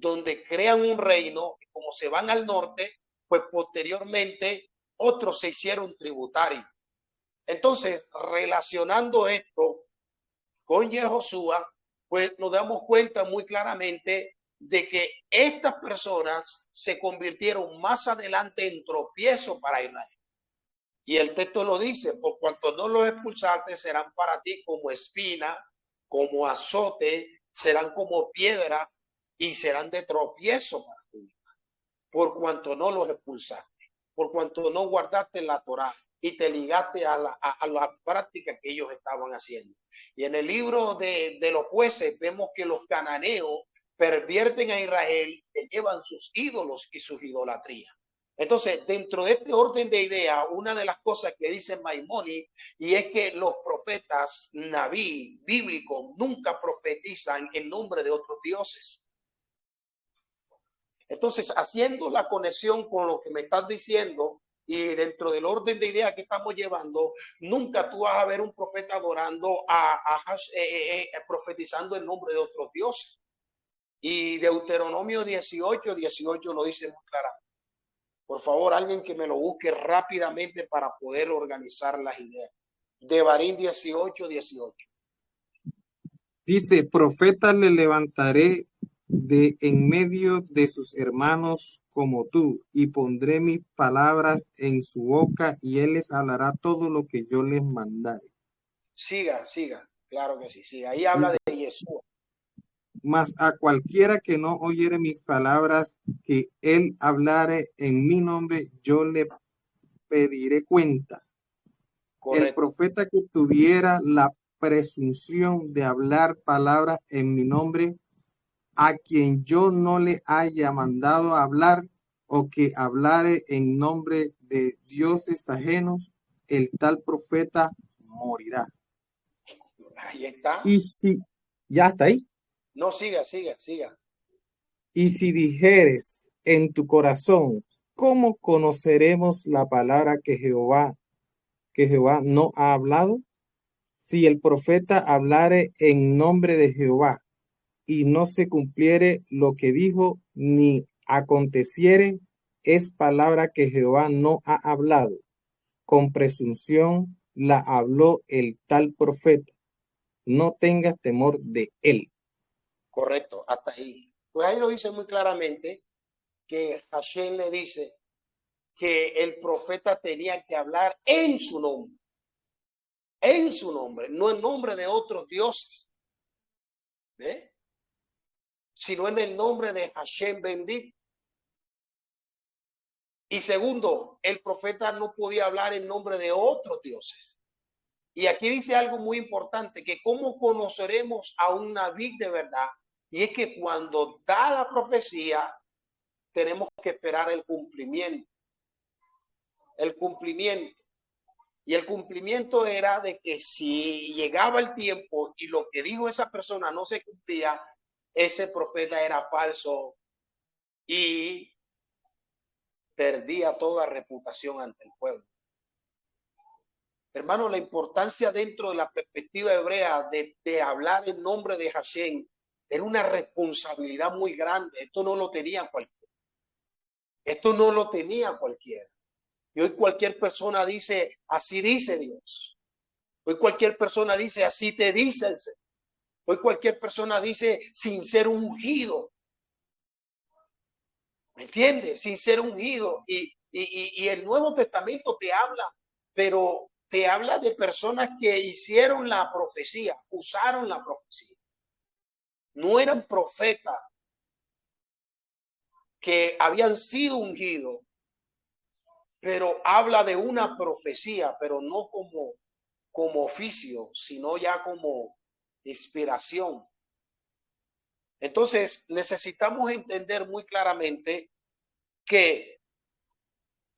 donde crean un reino, y como se van al norte, pues posteriormente otros se hicieron tributarios. Entonces, relacionando esto con Yehoshua, pues nos damos cuenta muy claramente de que estas personas se convirtieron más adelante en tropiezo para Israel. Y el texto lo dice, por cuanto no los expulsaste, serán para ti como espina, como azote, serán como piedra y serán de tropiezo para ti, por cuanto no los expulsaste, por cuanto no guardaste la Torá y te ligaste a la práctica que ellos estaban haciendo. Y en el libro de los jueces vemos que los cananeos pervierten a Israel, que llevan sus ídolos y sus idolatrías. Entonces, dentro de este orden de ideas, una de las cosas que dice Maimónides, y es que los profetas naví bíblicos nunca profetizan en nombre de otros dioses. Entonces, haciendo la conexión con lo que me estás diciendo y dentro del orden de ideas que estamos llevando, nunca tú vas a ver un profeta adorando profetizando en nombre de otros dioses. Y Deuteronomio 18 lo dice muy claramente. Por favor, alguien que me lo busque rápidamente para poder organizar las ideas. Devarim 18. Dice, profeta le levantaré de en medio de sus hermanos como tú, y pondré mis palabras en su boca, y él les hablará todo lo que yo les mandare. Siga, claro que sí, siga. Ahí habla Dice, de Yeshua. mas a cualquiera que no oyere mis palabras, que él hablare en mi nombre, yo le pediré cuenta. El Correcto. profeta que tuviera la presunción de hablar palabras en mi nombre, a quien yo no le haya mandado hablar, o que hablare en nombre de dioses ajenos, el tal profeta morirá. Ahí está. Y si, ya está ahí. No, siga. Y si dijeres en tu corazón, ¿cómo conoceremos la palabra que Jehová no ha hablado? Si el profeta hablare en nombre de Jehová y no se cumpliere lo que dijo, ni aconteciere, es palabra que Jehová no ha hablado. Con presunción la habló el tal profeta. No tengas temor de él. Correcto, hasta ahí. Pues ahí lo dice muy claramente que Hashem le dice que el profeta tenía que hablar en su nombre, no en nombre de otros dioses, ¿eh? Sino en el nombre de Hashem bendito. Y segundo, el profeta no podía hablar en nombre de otros dioses. Y aquí dice algo muy importante, que cómo conoceremos a un naví de verdad. Y es que cuando da la profecía, tenemos que esperar el cumplimiento. El cumplimiento. Y el cumplimiento era de que si llegaba el tiempo y lo que dijo esa persona no se cumplía, ese profeta era falso y perdía toda reputación ante el pueblo. Hermano, la importancia dentro de la perspectiva hebrea de hablar en nombre de Hashem era una responsabilidad muy grande. Esto no lo tenía cualquiera. Esto no lo tenía cualquiera. Y hoy cualquier persona dice, así dice Dios. Hoy cualquier persona dice, así te dice el Señor. Hoy cualquier persona dice, sin ser ungido. ¿Me entiendes? Sin ser ungido. Y el Nuevo Testamento te habla, pero te habla de personas que hicieron la profecía, usaron la profecía. No eran profetas que habían sido ungidos, pero habla de una profecía, pero no como oficio, sino ya como inspiración. Entonces, necesitamos entender muy claramente que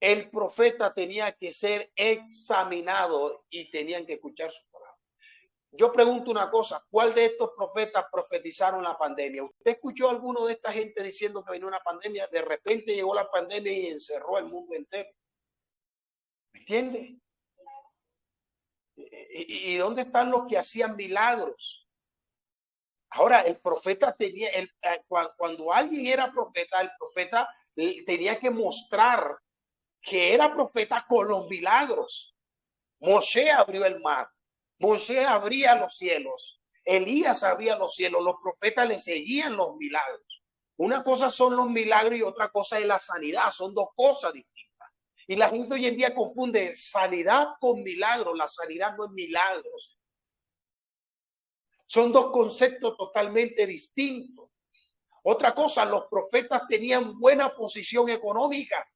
el profeta tenía que ser examinado y tenían que escuchar su palabra. Yo pregunto una cosa, ¿cuál de estos profetas profetizaron la pandemia? ¿Usted escuchó a alguno de esta gente diciendo que venía una pandemia? De repente llegó la pandemia y encerró el mundo entero. ¿Me entiende? ¿Y dónde están los que hacían milagros? Ahora, el profeta tenía, cuando alguien era profeta, el profeta tenía que mostrar que era profeta con los milagros. Moshe abrió el mar, Moshe abría los cielos, Elías abría los cielos, los profetas le seguían los milagros. Una cosa son los milagros y otra cosa es la sanidad, son dos cosas distintas. Y la gente hoy en día confunde sanidad con milagros, la sanidad no es milagros. Son dos conceptos totalmente distintos. Otra cosa, los profetas tenían buena posición económica,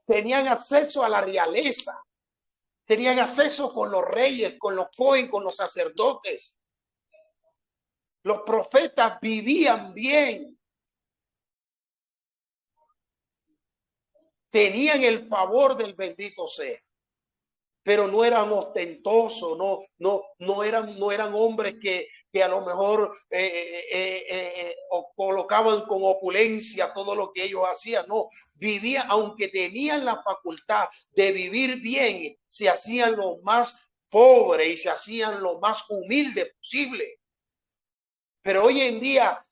tenían acceso a la realeza, tenían acceso con los reyes, con los cohen, con los sacerdotes. Los profetas vivían bien, tenían el favor del bendito sea, pero no eran ostentosos, no eran hombres que a lo mejor colocaban con opulencia todo lo que ellos hacían. No, vivían, aunque tenían la facultad de vivir bien, se hacían lo más pobre y se hacían lo más humilde posible. Pero hoy en día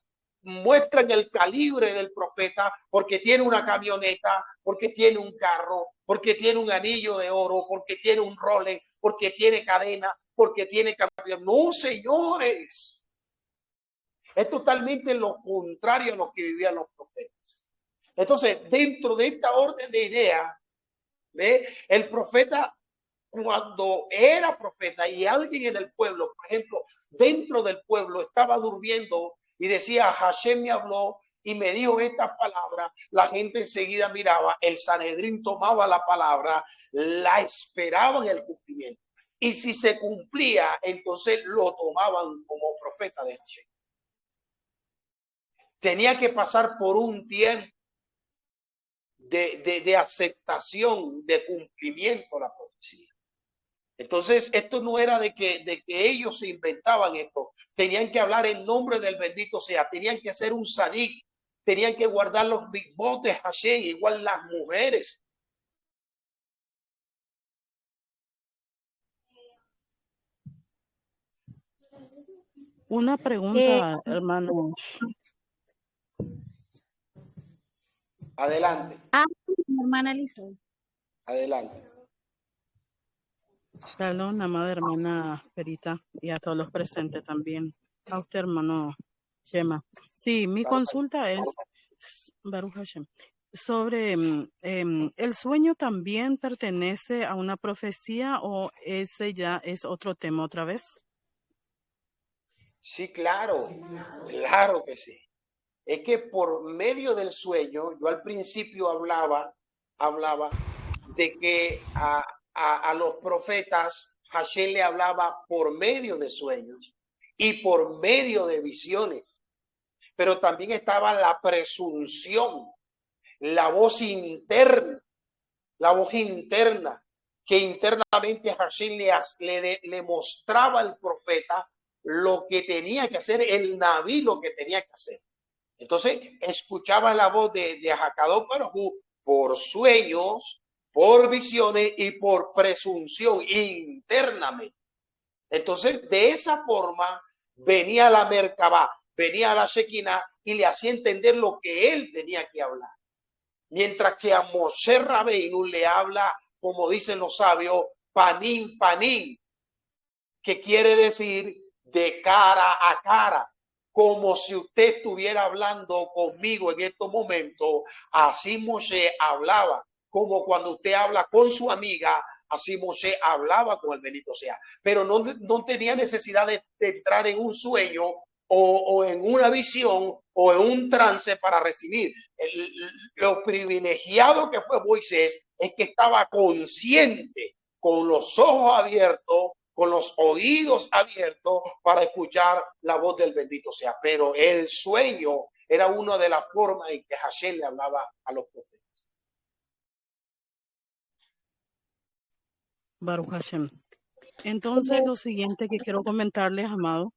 muestran el calibre del profeta porque tiene una camioneta, porque tiene un carro, porque tiene un anillo de oro, porque tiene un Rolex, porque tiene cadena, porque tiene camioneta. No, señores. Es totalmente lo contrario a lo que vivían los profetas. Entonces, dentro de esta orden de ideas, ¿ve? El profeta, cuando era profeta y alguien en el pueblo, por ejemplo, dentro del pueblo estaba durmiendo y decía, Hashem me habló y me dijo esta palabra, la gente enseguida miraba, el Sanedrín tomaba la palabra, la esperaban el cumplimiento. Y si se cumplía, entonces lo tomaban como profeta de Hashem. Tenía que pasar por un tiempo de aceptación, de cumplimiento a la profecía. Entonces, esto no era de que ellos se inventaban esto. Tenían que hablar en nombre del bendito sea. Tenían que ser un sadik. Tenían que guardar los mitzvot de Hashem, igual las mujeres. Una pregunta, hermano. Adelante. Mi hermana Lisa. Adelante. Shalom, amada hermana Perita, y a todos los presentes también. A usted, hermano Shema. Sí, mi consulta es, Baruch Hashem, sobre ¿el sueño también pertenece a una profecía o ese ya es otro tema otra vez? Sí, claro, claro que sí. Es que por medio del sueño, yo al principio hablaba de que a los profetas Hashem le hablaba por medio de sueños y por medio de visiones, pero también estaba la presunción, la voz interna, que internamente Hashem le mostraba al profeta lo que tenía que hacer, el naví lo que tenía que hacer. Entonces, escuchaba la voz de Hakadosh Baruj por sueños, por visiones y por presunción internamente. Entonces, de esa forma, venía la Merkabah, venía la Shekinah y le hacía entender lo que él tenía que hablar. Mientras que a Moshe Rabbeinu le habla, como dicen los sabios, panim, panim, que quiere decir de cara a cara, como si usted estuviera hablando conmigo en estos momentos. Así Moshe hablaba, como cuando usted habla con su amiga, así Moshe hablaba con el bendito sea. Pero no tenía necesidad de entrar en un sueño o en una visión o en un trance para recibir. Lo privilegiado que fue Moisés es que estaba consciente, con los ojos abiertos, con los oídos abiertos para escuchar la voz del bendito sea. Pero el sueño era una de las formas en que Hashem le hablaba a los profetas. Baruch Hashem. Entonces, lo siguiente que quiero comentarles, amado,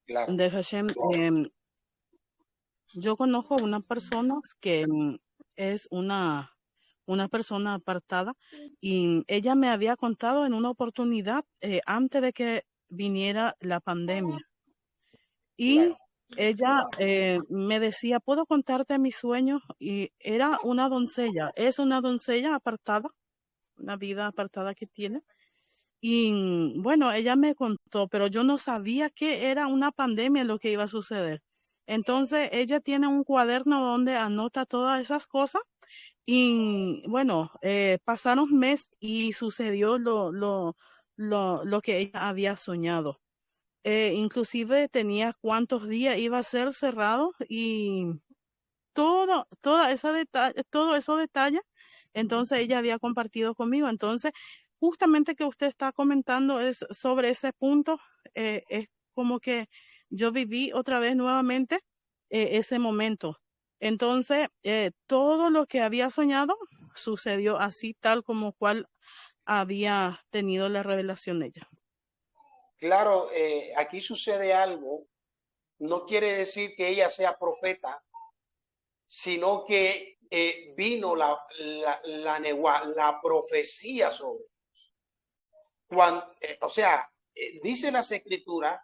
Claro. de Hashem, yo conozco una persona que es una persona apartada y ella me había contado en una oportunidad, antes de que viniera la pandemia. Y Claro. ella me decía, ¿puedo contarte mis sueños? Y era una doncella, es una doncella apartada, una vida apartada que tiene. Y bueno, ella me contó, pero yo no sabía que era una pandemia lo que iba a suceder. Entonces, ella tiene un cuaderno donde anota todas esas cosas y bueno, pasaron meses y sucedió lo que ella había soñado. Inclusive tenía cuántos días iba a ser cerrado y todo esos detalles, entonces ella había compartido conmigo. Entonces, justamente que usted está comentando es sobre ese punto, es como que yo viví otra vez nuevamente ese momento. Entonces, todo lo que había soñado sucedió así, tal como cual había tenido la revelación ella. Claro, aquí sucede algo. No quiere decir que ella sea profeta, sino que vino la profecía sobre. O sea, dice las escrituras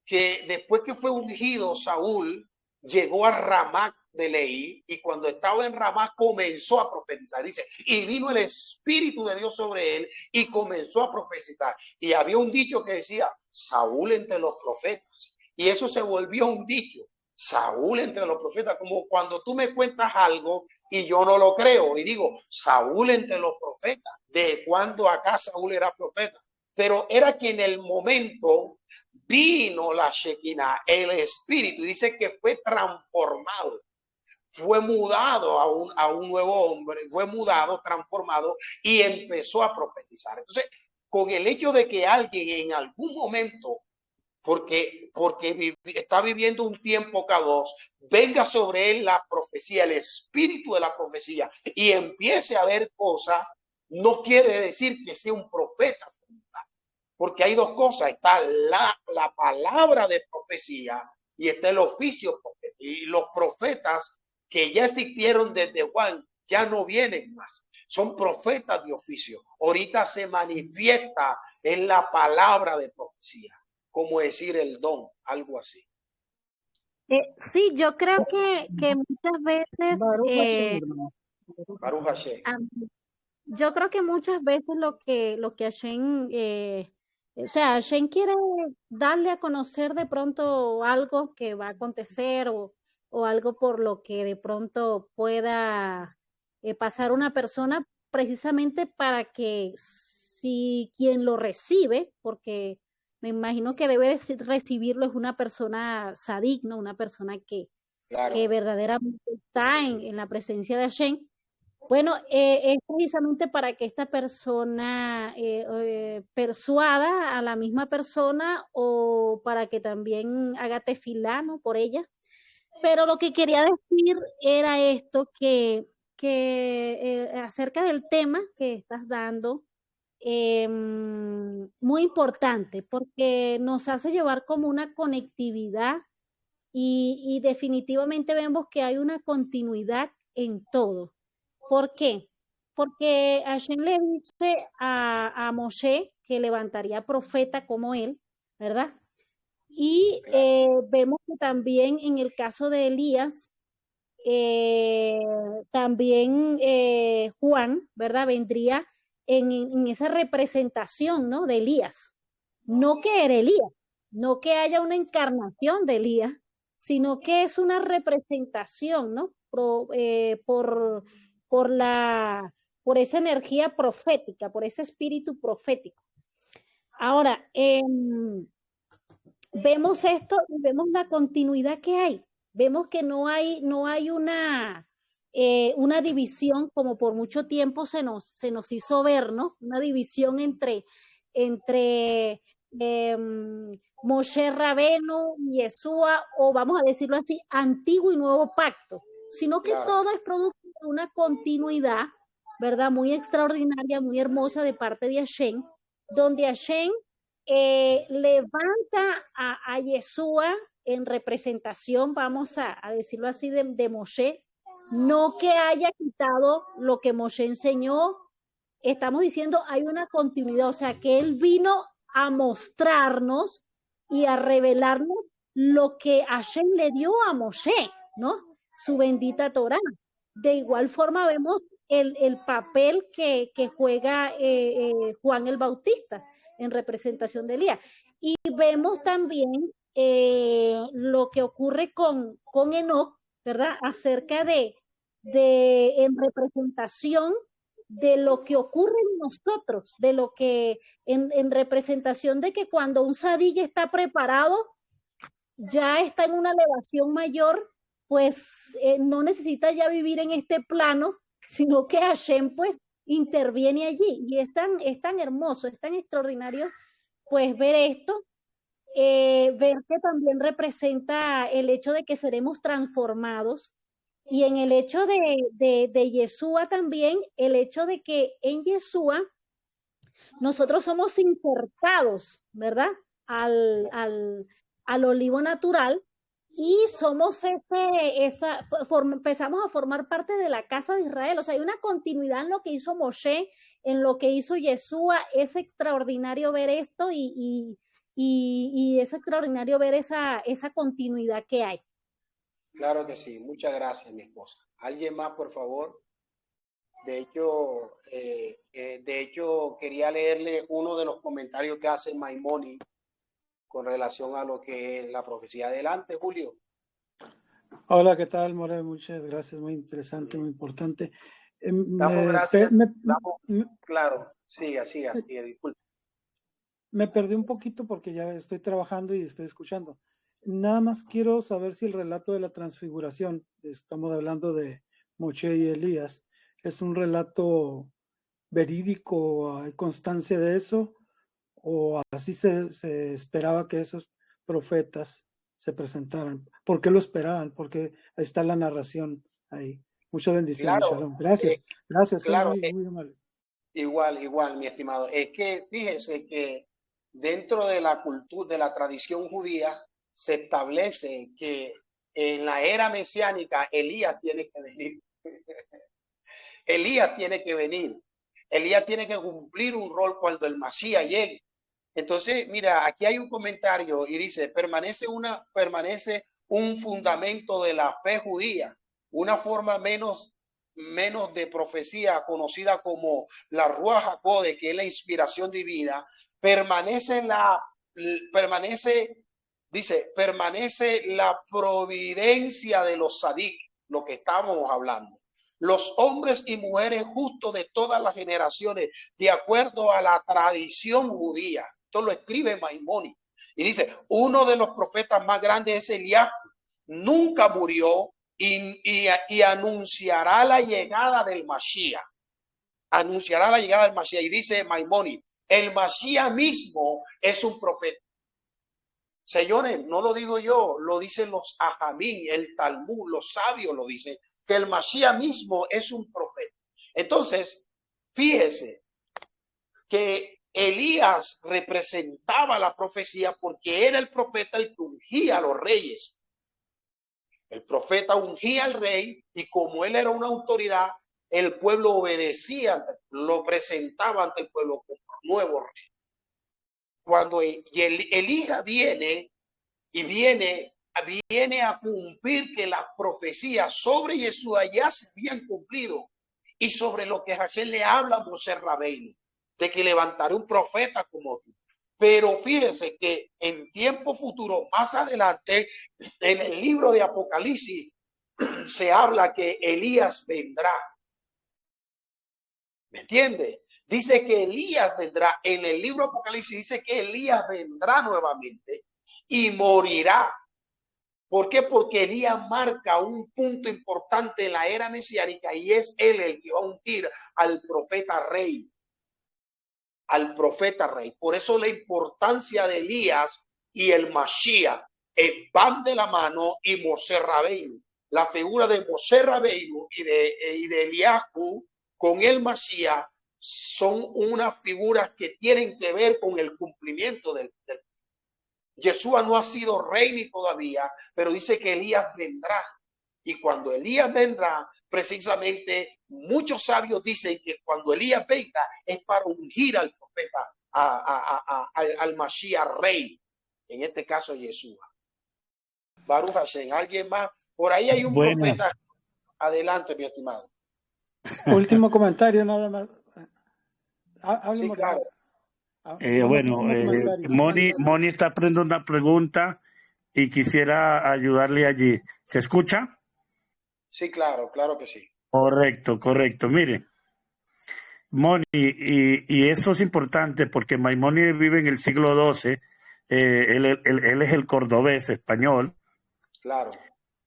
que después que fue ungido Saúl, llegó a Ramá de Leí y cuando estaba en Ramá comenzó a profetizar. Dice, y vino el Espíritu de Dios sobre él y comenzó a profetizar. Y había un dicho que decía, Saúl entre los profetas. Y eso se volvió un dicho, Saúl entre los profetas, como cuando tú me cuentas algo y yo no lo creo y digo, Saúl entre los profetas. ¿De cuándo acá Saúl era profeta? Pero era que en el momento vino la Shekinah, el Espíritu, y dice que fue transformado, fue mudado a un nuevo hombre, fue mudado, transformado y empezó a profetizar. Entonces, con el hecho de que alguien en algún momento, porque está viviendo un tiempo K2, venga sobre él la profecía, el espíritu de la profecía y empiece a ver cosas, no quiere decir que sea un profeta, porque hay dos cosas, está la palabra de profecía y está el oficio profético. Y los profetas que ya existieron desde Juan ya no vienen más, son profetas de oficio. Ahorita se manifiesta en la palabra de profecía, como decir el don, algo así. Sí, yo creo que muchas veces, Baruch Hashem, hermano. Baruch Hashem. yo creo que muchas veces lo que Hashem, o sea, Hashem quiere darle a conocer de pronto algo que va a acontecer o algo por lo que de pronto pueda pasar una persona precisamente para que si quien lo recibe, porque me imagino que debe recibirlo es una persona sadigna, una persona que Claro. verdaderamente está en la presencia de Hashem. Bueno, es precisamente para que esta persona persuada a la misma persona o para que también haga tefilá, ¿no? Por ella. Pero lo que quería decir era esto, que acerca del tema que estás dando, muy importante, porque nos hace llevar como una conectividad y definitivamente vemos que hay una continuidad en todo. ¿Por qué? Porque Hashem le dice a Moshe que levantaría profeta como él, ¿verdad? Y vemos que también en el caso de Elías, también Juan, ¿verdad? Vendría en esa representación, ¿no? De Elías. No que era Elías, no que haya una encarnación de Elías, sino que es una representación, ¿no? Por la, por esa energía profética, por ese espíritu profético. Ahora, vemos esto y vemos la continuidad que hay. Vemos que no hay una división como por mucho tiempo se nos hizo ver, ¿no? Una división entre Moshe Rabenu, Yeshua, o vamos a decirlo así, antiguo y nuevo pacto, sino que Claro. todo es producto de una continuidad, ¿verdad? Muy extraordinaria, muy hermosa de parte de Hashem, donde Hashem levanta a Yeshua en representación, vamos a decirlo así, de Moshe, no que haya quitado lo que Moshe enseñó, estamos diciendo hay una continuidad, o sea que él vino a mostrarnos y a revelarnos lo que Hashem le dio a Moshe, ¿no? Su bendita Torá. De igual forma vemos el papel que juega Juan el Bautista en representación de Elías. Y vemos también lo que ocurre con Enoc, ¿verdad? Acerca de en representación de lo que ocurre en nosotros, de lo que en representación de que cuando un sadik está preparado, ya está en una elevación mayor, pues no necesita ya vivir en este plano, sino que Hashem pues interviene allí. Y es tan hermoso, es tan extraordinario pues ver esto, ver que también representa el hecho de que seremos transformados. Y en el hecho de Yeshua también, el hecho de que en Yeshua nosotros somos insertados, ¿verdad? Al olivo natural y somos empezamos a formar parte de la casa de Israel. O sea, hay una continuidad en lo que hizo Moshe, en lo que hizo Yeshua. Es extraordinario ver esto y es extraordinario ver esa continuidad que hay. Claro que sí. Muchas gracias, mi esposa. ¿Alguien más, por favor? De hecho, quería leerle uno de los comentarios que hace Maimónides con relación a lo que es la profecía. Adelante, Julio. Hola, ¿qué tal, More? Muchas gracias, muy interesante, muy importante. Damos gracias. Claro, siga, disculpe. Me perdí un poquito porque ya estoy trabajando y estoy escuchando. Nada más quiero saber si el relato de la transfiguración, estamos hablando de Moshe y Elías, es un relato verídico, ¿hay constancia de eso? ¿O así se esperaba que esos profetas se presentaran? ¿Por qué lo esperaban? Porque ahí está la narración ahí. Muchas bendiciones, Claro, Shalom. Gracias, claro, muy amable. Igual, mi estimado. Es que fíjese que dentro de la cultura, de la tradición judía, se establece que en la era mesiánica Elías tiene que venir. Elías tiene que venir. Elías tiene que cumplir un rol cuando el Masías llegue. Entonces, mira, aquí hay un comentario y dice, permanece un fundamento de la fe judía, una forma menos de profecía conocida como la Ruach HaKodesh, que es la inspiración divina, permanece la providencia de los sadik, lo que estábamos hablando. Los hombres y mujeres justos de todas las generaciones, de acuerdo a la tradición judía. Esto lo escribe Maimónides. Y dice, uno de los profetas más grandes es Elías, nunca murió y anunciará la llegada del Mashiach. Anunciará la llegada del Mashiach. Y dice Maimónides, el Mashiach mismo es un profeta. Señores, no lo digo yo, lo dicen los Ajamín, el Talmud, los sabios lo dicen, que el Mashiach mismo es un profeta. Entonces, fíjese que Elías representaba la profecía porque era el profeta el que ungía a los reyes. El profeta ungía al rey y como él era una autoridad, el pueblo obedecía, lo presentaba ante el pueblo como nuevo rey. Cuando Elías viene a cumplir que las profecías sobre Yeshua ya se habían cumplido y sobre lo que Hashem le habla a Moshe Rabbeinu, de que levantaré un profeta como tú. Pero fíjense que en tiempo futuro, más adelante, en el libro de Apocalipsis, se habla que Elías vendrá. ¿Me entiende? Dice que Elías vendrá. En el libro de Apocalipsis dice que Elías vendrá nuevamente y morirá. ¿Por qué? Porque Elías marca un punto importante en la era mesiánica y es él el que va a ungir al profeta rey. Al profeta rey. Por eso la importancia de Elías y el Mashiach van de la mano y Moshe Rabbeinu. La figura de Moshe Rabbeinu y de Eliyahu con el Mashiach son unas figuras que tienen que ver con el cumplimiento del Yeshua no ha sido rey ni todavía, pero dice que Elías vendrá. Y cuando Elías vendrá, precisamente muchos sabios dicen que cuando Elías venga es para ungir al al Mashiach rey, en este caso Yeshua. Baruch Hashem. ¿Alguien más? Por ahí hay un Bueno, profeta. Adelante, mi estimado. Último comentario nada más. Hable, Sí, Moreno. claro. Nomás último comentario. Moni está haciendo una pregunta y quisiera ayudarle allí. ¿Se escucha? Sí, claro, claro que sí. Correcto, correcto. Mire, Moni, y eso es importante porque Maimónides vive en el siglo XII, él es el cordobés español, Claro.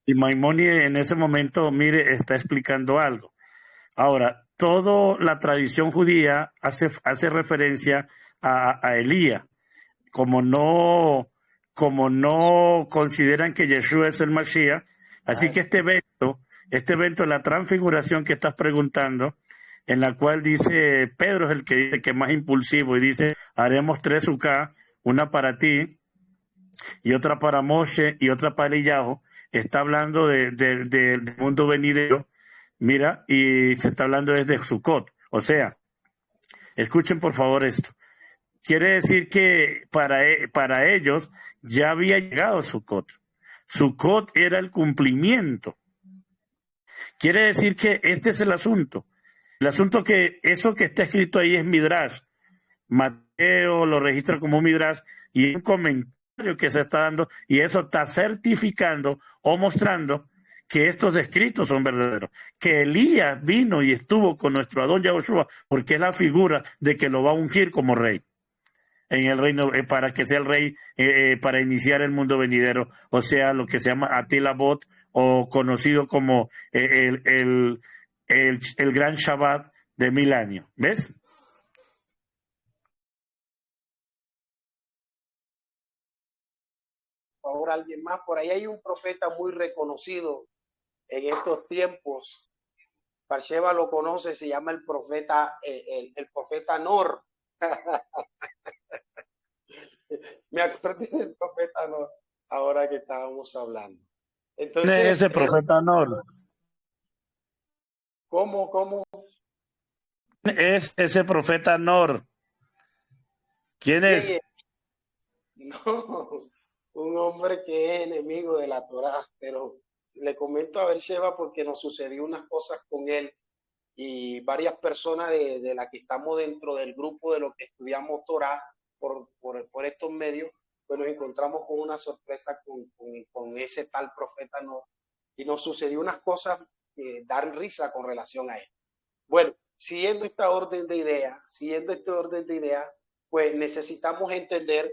y Maimónides en ese momento, mire, está explicando algo. Ahora, toda la tradición judía hace referencia a Elías, como no consideran que Yeshua es el Mashiach, así que este evento de la transfiguración que estás preguntando, en la cual dice, Pedro es el que dice que es más impulsivo y dice, haremos 3 sukkah, una para ti y otra para Moshe y otra para Eliyahu, está hablando del mundo venidero, mira, y se está hablando desde Sukkot, o sea, escuchen por favor esto. Quiere decir que para ellos ya había llegado Sukkot. Sukkot era el cumplimiento. Quiere decir que este es el asunto. El asunto que eso que está escrito ahí es Midrash. Mateo lo registra como Midrash y es un comentario que se está dando y eso está certificando o mostrando que estos escritos son verdaderos. Que Elías vino y estuvo con nuestro Adón Yahushua porque es la figura de que lo va a ungir como rey en el reino, para que sea el rey, para iniciar el mundo venidero, o sea, lo que se llama Atilabot, o conocido como el gran Shabbat de 1000 años. ¿Ves? Por favor, alguien más. Por ahí hay un profeta muy reconocido en estos tiempos. Parsheva lo conoce, se llama el profeta, el profeta Nor. Me acordé del profeta Nor ahora que estábamos hablando. Entonces, ¿Quién es ese profeta Nor? ¿Cómo? ¿Quién es ese profeta Nor? ¿Quién es? No, un hombre que es enemigo de la Torá, pero le comento a Bersheba porque nos sucedió unas cosas con él y varias personas de las que estamos dentro del grupo de los que estudiamos Torá por estos medios, pues nos encontramos con una sorpresa con ese tal profeta, ¿no? Y nos sucedió unas cosas que dan risa con relación a él. Bueno, siguiendo este orden de ideas, pues necesitamos entender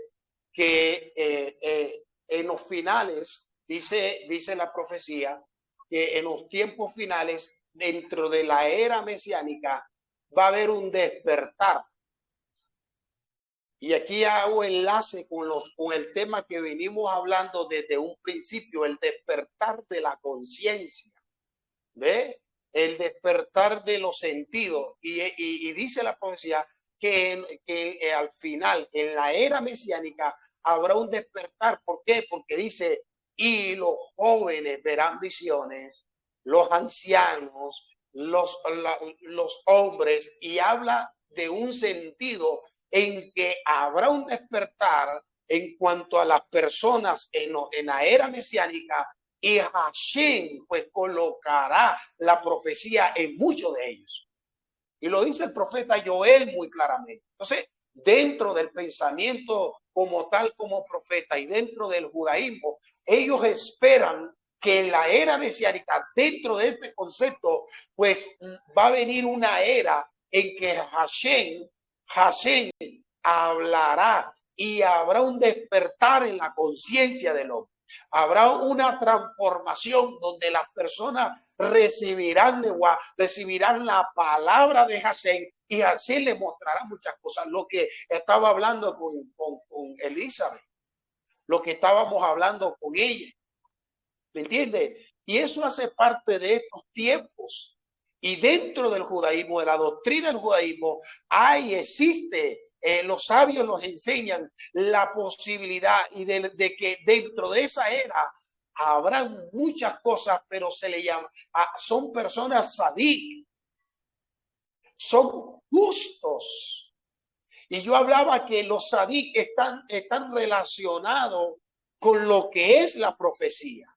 que en los finales, dice la profecía, que en los tiempos finales, dentro de la era mesiánica, va a haber un despertar. Y aquí hago enlace con el tema que venimos hablando desde un principio, el despertar de la conciencia. ¿Ve? El despertar de los sentidos. Y dice la profecía que al final, en la era mesiánica, habrá un despertar. ¿Por qué? Porque dice, y los jóvenes verán visiones, los ancianos, los hombres, y habla de un sentido en que habrá un despertar en cuanto a las personas en la era mesiánica, y Hashem pues colocará la profecía en muchos de ellos. Y lo dice el profeta Joel muy claramente. Entonces, dentro del pensamiento como tal, como profeta, y dentro del judaísmo, ellos esperan que en la era mesiánica, dentro de este concepto, pues va a venir una era en que Hashem hablará y habrá un despertar en la conciencia del hombre. Habrá una transformación donde las personas recibirán la palabra de Hashem y Hashem le mostrará muchas cosas. Lo que estaba hablando con Elizabeth, lo que estábamos hablando con ella. ¿Me entiende? Y eso hace parte de estos tiempos. Y dentro del judaísmo, de la doctrina del judaísmo, existe. Los sabios nos enseñan la posibilidad y de que dentro de esa era habrá muchas cosas, pero se le llama, son personas sadik, son justos, Y yo hablaba que los sadik están relacionados con lo que es la profecía.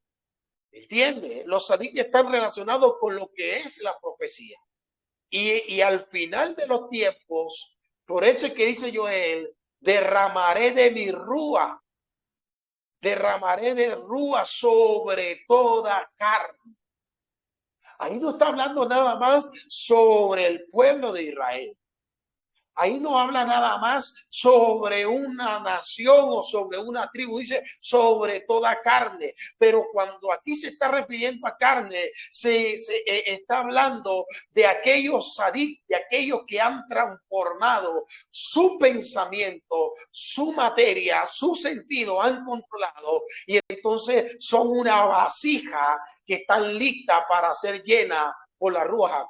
¿Entiende? Los sadik están relacionados con lo que es la profecía. Y al final de los tiempos, por eso es que dice Joel, derramaré de mi rúa sobre toda carne. Ahí no está hablando nada más sobre el pueblo de Israel. Ahí no habla nada más sobre una nación o sobre una tribu, dice sobre toda carne. Pero cuando aquí se está refiriendo a carne, se está hablando de aquellos sadik, de aquellos que han transformado su pensamiento, su materia, su sentido, han controlado y entonces son una vasija que están lista para ser llena por la Ruaj,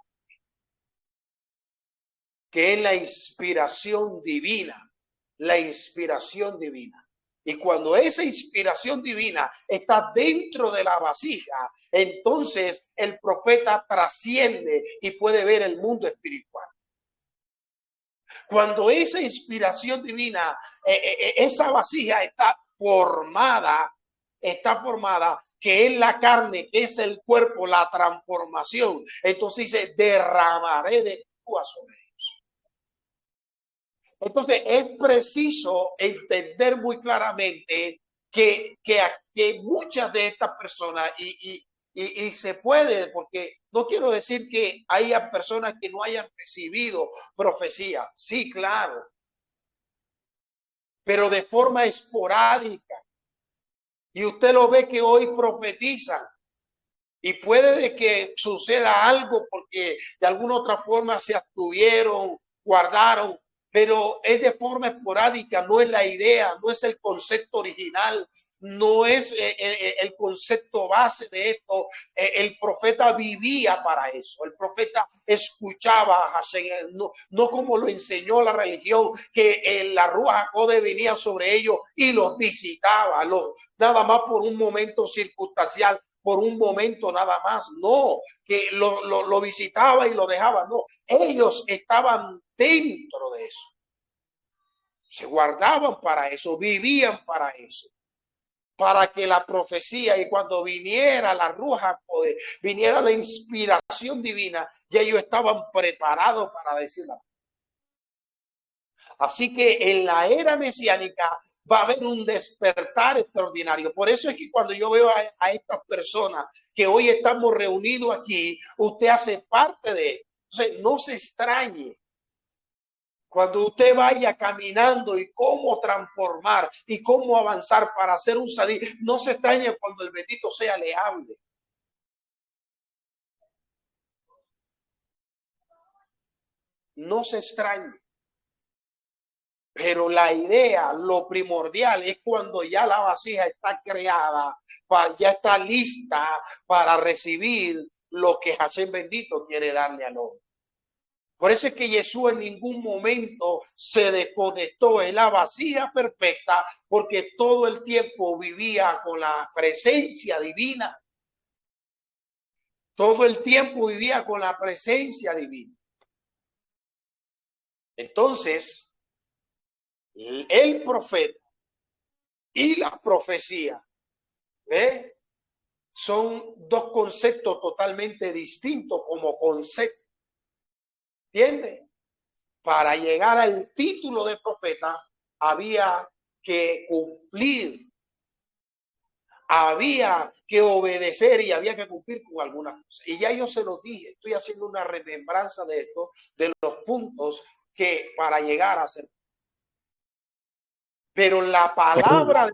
que es la inspiración divina, la inspiración divina. Y cuando esa inspiración divina está dentro de la vasija, entonces el profeta trasciende y puede ver el mundo espiritual. Cuando esa inspiración divina, esa vasija está formada, que es la carne, que es el cuerpo, la transformación. Entonces dice, derramaré de tu sobre ellos. Entonces es preciso entender muy claramente que muchas de estas personas, y se puede, porque no quiero decir que haya personas que no hayan recibido profecía, sí, claro, pero de forma esporádica. Y usted lo ve que hoy profetizan. Y puede de que suceda algo porque de alguna otra forma se abstuvieron, guardaron, pero es de forma esporádica, no es la idea, no es el concepto original, no es el concepto base de esto. El profeta vivía para eso, el profeta escuchaba a Hashem, no como lo enseñó la religión, que la Ruaj HaKodesh venía sobre ellos y los visitaba, nada más por un momento circunstancial, por un momento nada más, no, que lo visitaba y lo dejaba, no, ellos estaban dentro de eso, se guardaban para eso, vivían para eso, para que la profecía y cuando viniera la Ruaj HaKodesh, viniera la inspiración divina, ya ellos estaban preparados para decirla. Así que en la era mesiánica va a haber un despertar extraordinario. Por eso es que cuando yo veo a estas personas que hoy estamos reunidos aquí, usted hace parte de, entonces no se extrañe. Cuando usted vaya caminando y cómo transformar y cómo avanzar para ser un sadí, no se extrañe cuando el bendito sea le hable. No se extrañe. Pero la idea, lo primordial es cuando ya la vasija está creada, ya está lista para recibir lo que Hashem bendito quiere darle al hombre. Por eso es que Jesús en ningún momento se desconectó en la vasija perfecta, porque todo el tiempo vivía con la presencia divina. Todo el tiempo vivía con la presencia divina. Entonces, el profeta y la profecía son dos conceptos totalmente distintos como concepto. ¿Entiende? Para llegar al título de profeta había que cumplir, había que obedecer y había que cumplir con algunas cosas. Y ya yo se los dije, estoy haciendo una remembranza de esto, de los puntos que para llegar a ser. Pero la palabra de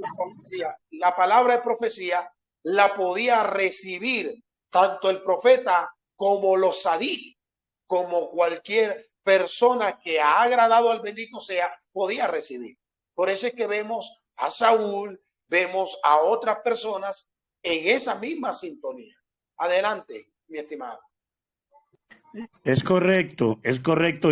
profecía la podía recibir tanto el profeta como los sadik, como cualquier persona que ha agradado al bendito sea, podía recibir. Por eso es que vemos a Saúl, vemos a otras personas en esa misma sintonía. Adelante, mi estimado. Es correcto,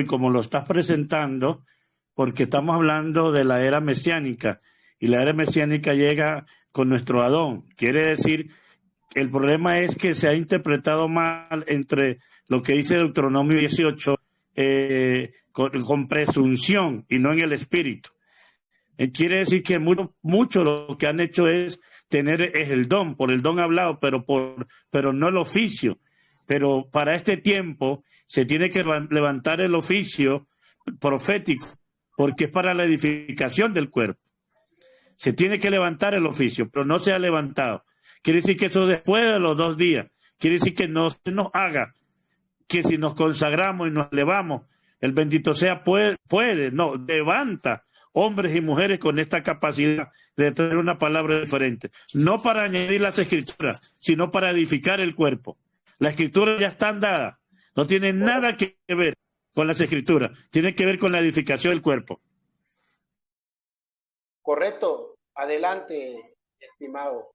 y como lo estás presentando, porque estamos hablando de la era mesiánica, y la era mesiánica llega con nuestro Adón. Quiere decir, el problema es que se ha interpretado mal entre lo que dice Deuteronomio 18, con presunción y no en el espíritu. Quiere decir que mucho lo que han hecho es tener el don, por el don hablado, pero no el oficio. Pero para este tiempo se tiene que levantar el oficio profético, porque es para la edificación del cuerpo. Se tiene que levantar el oficio, pero no se ha levantado. Quiere decir que eso después de los 2 días. Quiere decir que no se nos haga que si nos consagramos y nos elevamos, el bendito sea levanta hombres y mujeres con esta capacidad de tener una palabra diferente. No para añadir las escrituras, sino para edificar el cuerpo. Las escrituras ya están dadas. No tienen nada que ver con las escrituras. Tiene que ver con la edificación del cuerpo. Correcto. Adelante, estimado.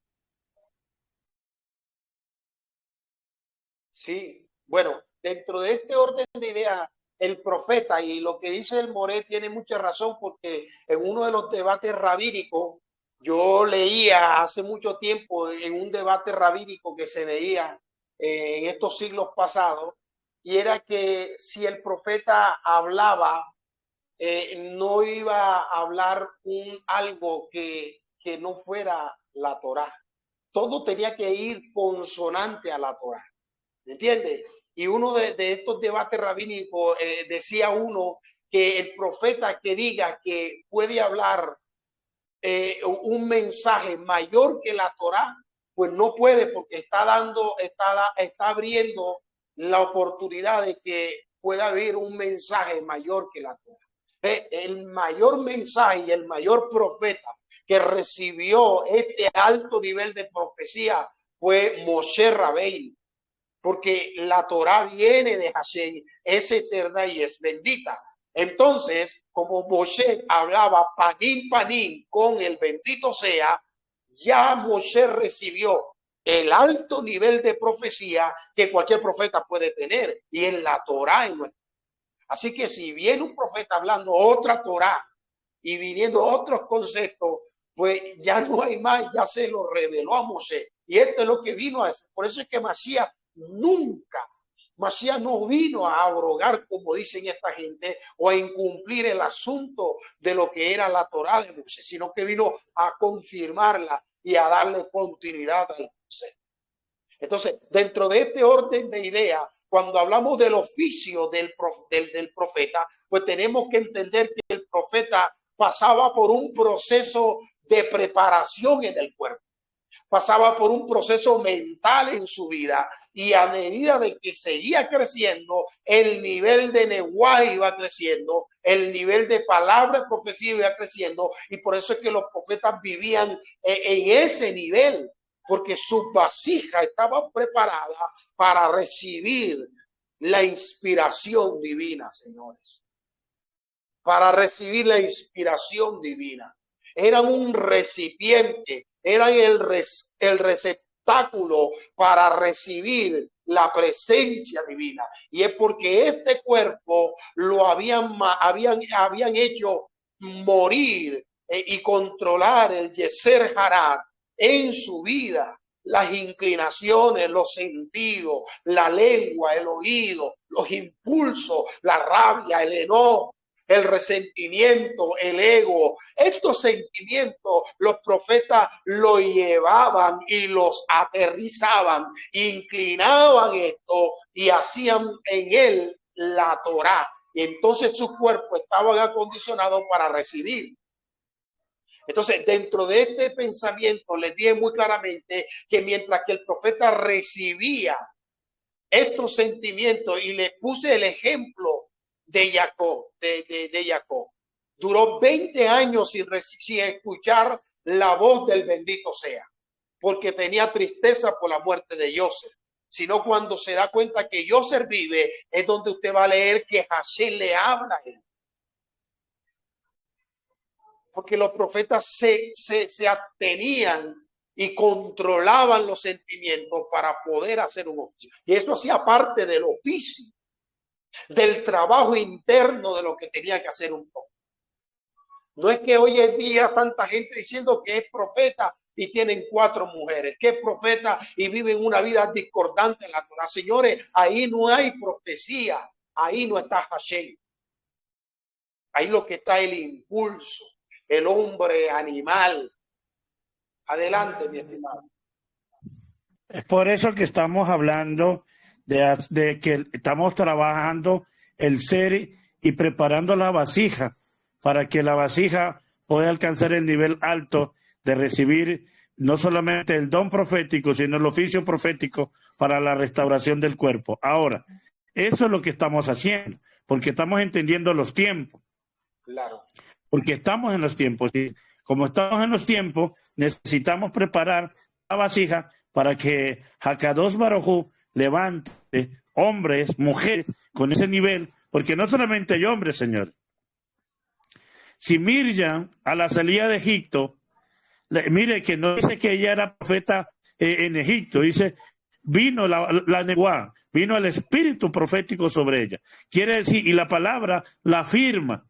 Sí, bueno, dentro de este orden de ideas, el profeta y lo que dice el Moré tiene mucha razón, porque en uno de los debates rabínicos, yo leía hace mucho tiempo en un debate rabínico que se veía en estos siglos pasados, y era que si el profeta hablaba, no iba a hablar algo que no fuera la Torá. Todo tenía que ir consonante a la Torá. ¿Me entiendes? Y uno de estos debates rabínicos decía uno que el profeta que diga que puede hablar un mensaje mayor que la Torá, pues no puede, porque está abriendo la oportunidad de que pueda haber un mensaje mayor que la Torá. El mayor mensaje y el mayor profeta que recibió este alto nivel de profecía fue Moshe Rabbeinu, porque la Torá viene de Hashem, es eterna y es bendita. Entonces, como Moshe hablaba panín con el bendito sea, ya Moshe recibió el alto nivel de profecía que cualquier profeta puede tener, y en la Torá. Así que si viene un profeta hablando otra Torá y viniendo otros conceptos, pues ya no hay más, ya se lo reveló a Moshe. Y esto es lo que vino a hacer. Por eso es que Mashiach no vino a abrogar, como dicen esta gente, o a incumplir el asunto de lo que era la Torá de Moshe, sino que vino a confirmarla y a darle continuidad al concepto. Entonces, dentro de este orden de ideas, cuando hablamos del oficio del profeta, pues tenemos que entender que el profeta pasaba por un proceso de preparación en el cuerpo, pasaba por un proceso mental en su vida, y a medida de que seguía creciendo, el nivel de Nehuá iba creciendo, el nivel de palabra de profecía iba creciendo, y por eso es que los profetas vivían en ese nivel, porque su vasija estaba preparada para recibir la inspiración divina, señores. Para recibir la inspiración divina. Eran un recipiente, eran el receptáculo para recibir la presencia divina. Y es porque este cuerpo lo habían hecho morir y controlar el Yeser Hará en su vida, las inclinaciones, los sentidos, la lengua, el oído, los impulsos, la rabia, el enojo, el resentimiento, el ego. Estos sentimientos los profetas los llevaban y los aterrizaban, inclinaban esto y hacían en él la Torá. Y entonces sus cuerpos estaban acondicionados para recibir. Entonces, dentro de este pensamiento, les dije muy claramente que mientras que el profeta recibía estos sentimientos, y le puse el ejemplo de Jacob, de Jacob, duró 20 años sin escuchar la voz del bendito sea, porque tenía tristeza por la muerte de Joseph. Sino cuando se da cuenta que Joseph vive, es donde usted va a leer que Hashem le habla a él. Porque los profetas se abstenían y controlaban los sentimientos para poder hacer un oficio. Y eso hacía parte del oficio, del trabajo interno de lo que tenía que hacer un profeta. No es que hoy en día tanta gente diciendo que es profeta y tienen 4 mujeres, que es profeta y viven una vida discordante en la Torah. Señores, ahí no hay profecía, ahí no está Hashem. Ahí lo que está el impulso, el hombre animal. Adelante, mi estimado. Es por eso que estamos hablando de que estamos trabajando el ser y preparando la vasija para que la vasija pueda alcanzar el nivel alto de recibir no solamente el don profético, sino el oficio profético para la restauración del cuerpo. Ahora, eso es lo que estamos haciendo, porque estamos entendiendo los tiempos. Claro. Porque estamos en los tiempos. Y como estamos en los tiempos, necesitamos preparar la vasija para que Hakadosh Baruj Hu levante hombres, mujeres con ese nivel, porque no solamente hay hombres, señor. Si Miriam, a la salida de Egipto, mire que no dice que ella era profeta en Egipto, dice, vino la neguá, vino el espíritu profético sobre ella. Quiere decir, y la palabra la afirma.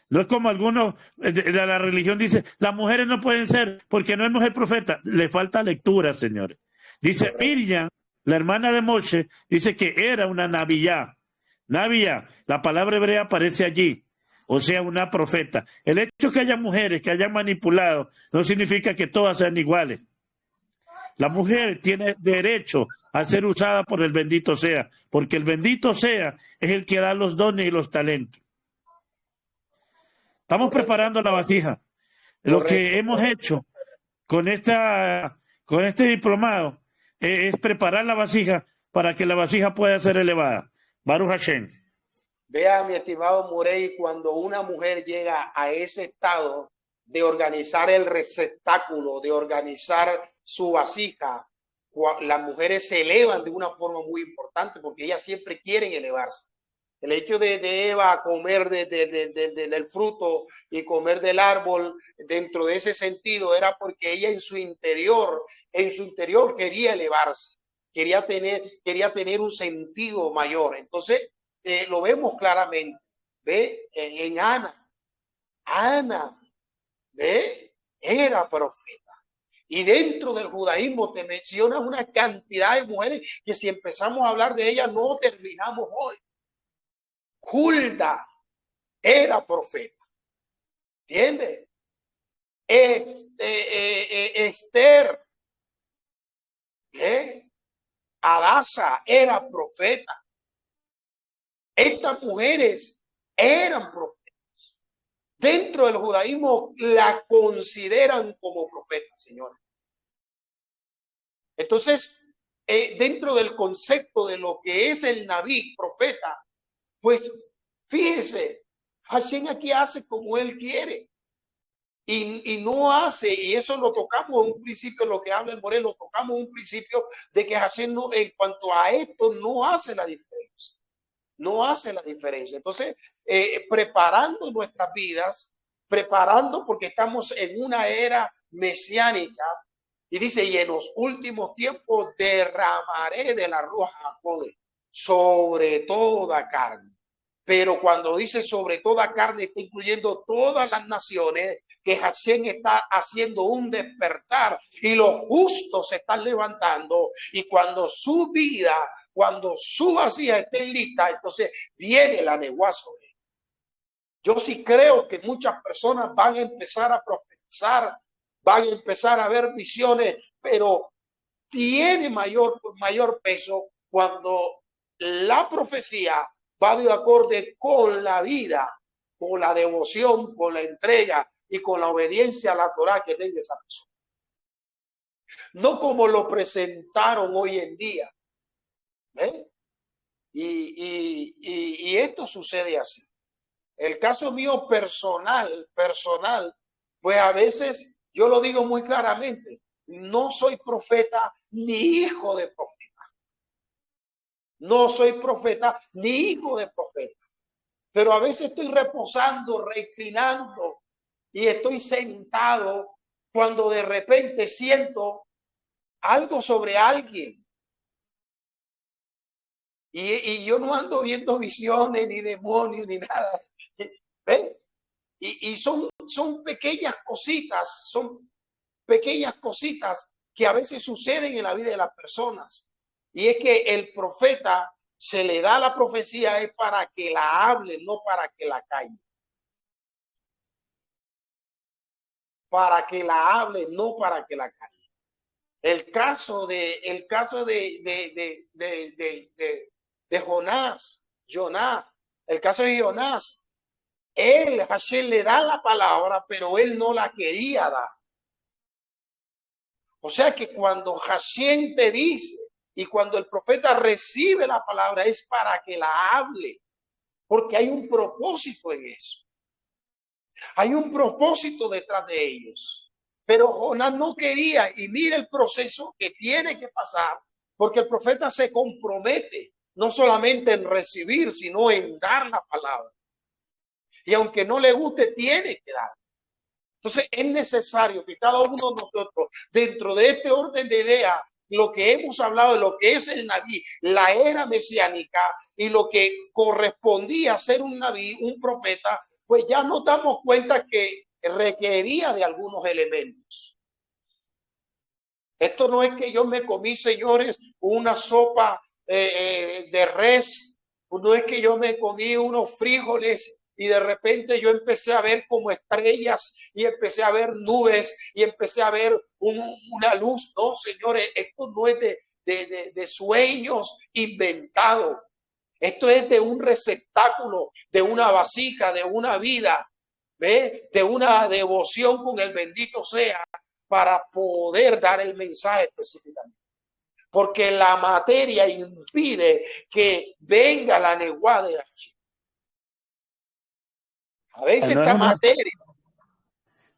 No es como algunos de la religión dice, las mujeres no pueden ser porque no es mujer profeta. Le falta lectura, señores. Dice Miriam, la hermana de Moshe, dice que era una nabiyá. Nabiyá, la palabra hebrea aparece allí. O sea, una profeta. El hecho que haya mujeres que hayan manipulado no significa que todas sean iguales. La mujer tiene derecho a ser usada por el bendito sea, porque el bendito sea es el que da los dones y los talentos. Estamos preparando la vasija. Lo que hemos hecho con este diplomado es preparar la vasija para que la vasija pueda ser elevada. Baruch Hashem. Vea, mi estimado Morey, cuando una mujer llega a ese estado de organizar el receptáculo, de organizar su vasija, las mujeres se elevan de una forma muy importante porque ellas siempre quieren elevarse. El hecho de Eva comer del fruto y comer del árbol dentro de ese sentido era porque ella en su interior quería elevarse, quería tener un sentido mayor. Entonces, lo vemos claramente. Ve en Ana. Ana, ve, era profeta. Y dentro del judaísmo te menciona una cantidad de mujeres que si empezamos a hablar de ellas no terminamos hoy. Hulda era profeta. ¿Entiendes? Esther, Adasa era profeta. Estas mujeres eran profetas. Dentro del judaísmo la consideran como profeta, señores. Entonces, dentro del concepto de lo que es el Naví, profeta, pues fíjese, Hashem aquí hace como él quiere. Y no hace, y eso lo tocamos en un principio, lo que habla el Morel, lo tocamos en un principio de que Hashem no, en cuanto a esto no hace la diferencia. No hace la diferencia. Entonces, preparando nuestras vidas, preparando porque estamos en una era mesiánica, y dice, y en los últimos tiempos derramaré de la roja sobre toda carne. Pero cuando dice sobre toda carne, está incluyendo todas las naciones, que Hashem está haciendo un despertar y los justos se están levantando, y cuando su vida, cuando su vasija esté lista, entonces viene la neguá sobre él. Yo sí creo que muchas personas van a empezar a profetizar, van a empezar a ver visiones, pero tiene mayor peso cuando la profecía va de acorde con la vida, con la devoción, con la entrega y con la obediencia a la Torá que tenga esa persona. No como lo presentaron hoy en día. ¿Eh? Y esto sucede así. El caso mío personal, pues a veces yo lo digo muy claramente, no soy profeta ni hijo de profeta. No soy profeta ni hijo de profeta. Pero a veces estoy reposando, reclinando y estoy sentado cuando de repente siento algo sobre alguien. Y yo no ando viendo visiones, ni demonios, ni nada. ¿Ven? Y son pequeñas cositas, que a veces suceden en la vida de las personas. Y es que el profeta se le da la profecía es para que la hable, no para que la calle. para que la hable, no para que la calle. El caso de Jonás, el caso de Jonás, Hashem le da la palabra, pero él no la quería dar. O sea que cuando Hashem te dice y cuando el profeta recibe la palabra es para que la hable, porque hay un propósito en eso. Hay un propósito detrás de ellos. Pero Jonás no quería, y mira el proceso que tiene que pasar, porque el profeta se compromete no solamente en recibir, sino en dar la palabra. Y aunque no le guste, tiene que dar. Entonces es necesario que cada uno de nosotros, dentro de este orden de ideas, lo que hemos hablado de lo que es el Naví, la era mesiánica y lo que correspondía a ser un Naví, un profeta, pues ya nos damos cuenta que requería de algunos elementos. Esto no es que yo me comí, señores, una sopa de res, no es que yo me comí unos frijoles y de repente yo empecé a ver como estrellas y empecé a ver nubes y empecé a ver una luz. No, señores, esto no es de sueños inventados. Esto es de un receptáculo, de una vasija, de una vida, ¿ve? De una devoción con el bendito sea para poder dar el mensaje específicamente. Porque la materia impide que venga la neguá de Hashem. A veces esta materia.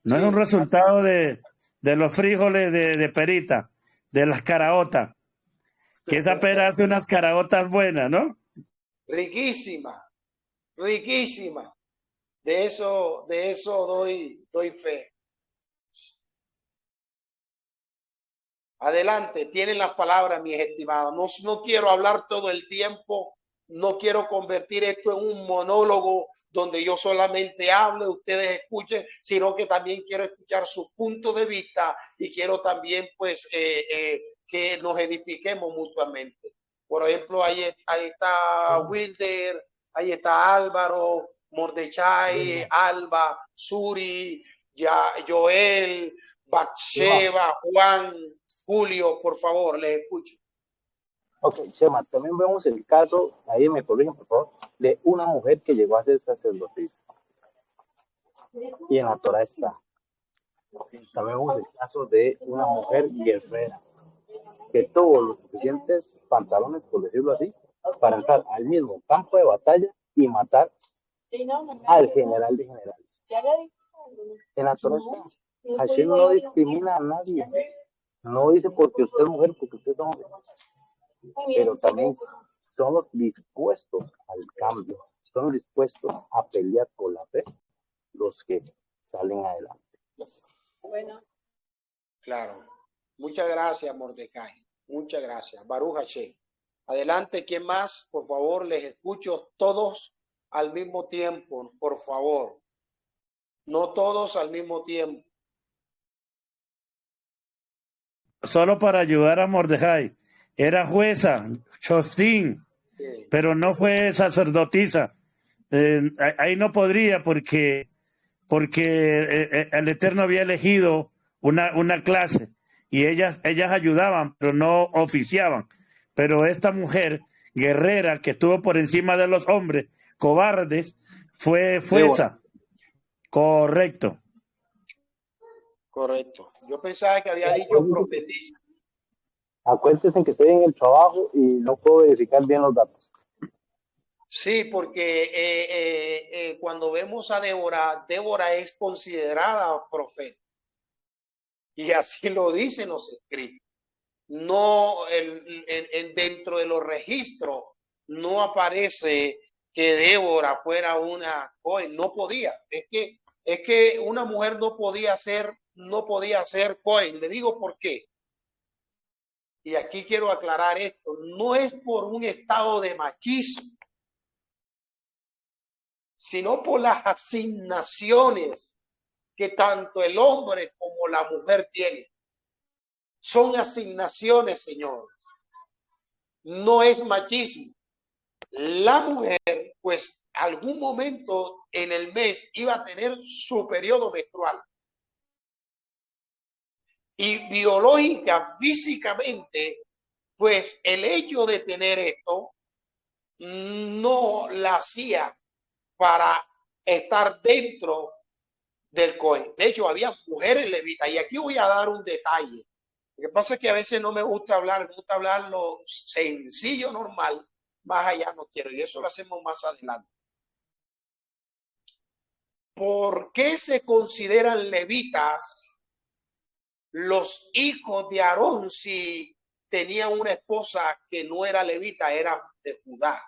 No es un resultado de los frijoles de perita, de las caraotas. Que esa pera hace unas caraotas buenas, ¿no? Riquísima, riquísima. De eso doy fe. Adelante, tienen las palabras, mis estimados. No quiero hablar todo el tiempo, no quiero convertir esto en un monólogo donde yo solamente hable, ustedes escuchen, sino que también quiero escuchar su punto de vista y quiero también pues que nos edifiquemos mutuamente. Por ejemplo, ahí está Wilder, ahí está Álvaro, Mordechai, Alba, Suri, Joel, Batsheva, Juan, Julio, por favor, les escucho. Ok, Chema, también vemos el caso, ahí me corrigen por favor, de una mujer que llegó a ser sacerdotisa. Y en la Torah está. También vemos el caso de una mujer guerrera que tuvo los suficientes pantalones, por decirlo así, para entrar al mismo campo de batalla y matar al general de generales. En la Torah está. Hashem no discrimina a nadie. No dice porque usted es mujer, porque usted es hombre. Pero también son los dispuestos al cambio, son los dispuestos a pelear por la fe los que salen adelante. Bueno. Claro. Muchas gracias, Mordecai. Muchas gracias. Baruch Hashem. Adelante, ¿quién más? Por favor, les escucho todos al mismo tiempo, por favor. No todos al mismo tiempo. Solo para ayudar a Mordecai. Era jueza, Chostín, pero no fue sacerdotisa. Ahí no podría porque el Eterno había elegido una clase y ellas ayudaban, pero no oficiaban. Pero esta mujer guerrera que estuvo por encima de los hombres cobardes fue jueza. Correcto. Correcto. Yo pensaba que había dicho profetisa. Acuérdense que estoy en el trabajo y no puedo verificar bien los datos. Sí, porque cuando vemos a Débora es considerada profeta. Y así lo dicen los escritos. No, dentro de los registros no aparece que Débora fuera una Cohen. No podía. Es que una mujer no podía ser Cohen. Le digo por qué. Y aquí quiero aclarar esto, no es por un estado de machismo, sino por las asignaciones que tanto el hombre como la mujer tienen. Son asignaciones, señores. No es machismo. La mujer, pues, algún momento en el mes iba a tener su periodo menstrual. Y biológica, físicamente, pues el hecho de tener esto no la hacía para estar dentro del Cohen. De hecho, había mujeres levitas. Y aquí voy a dar un detalle. Lo que pasa es que a veces no me gusta hablar lo sencillo, normal. Más allá no quiero. Y eso lo hacemos más adelante. ¿Por qué se consideran levitas los hijos de Aarón si tenían una esposa que no era levita, era de Judá?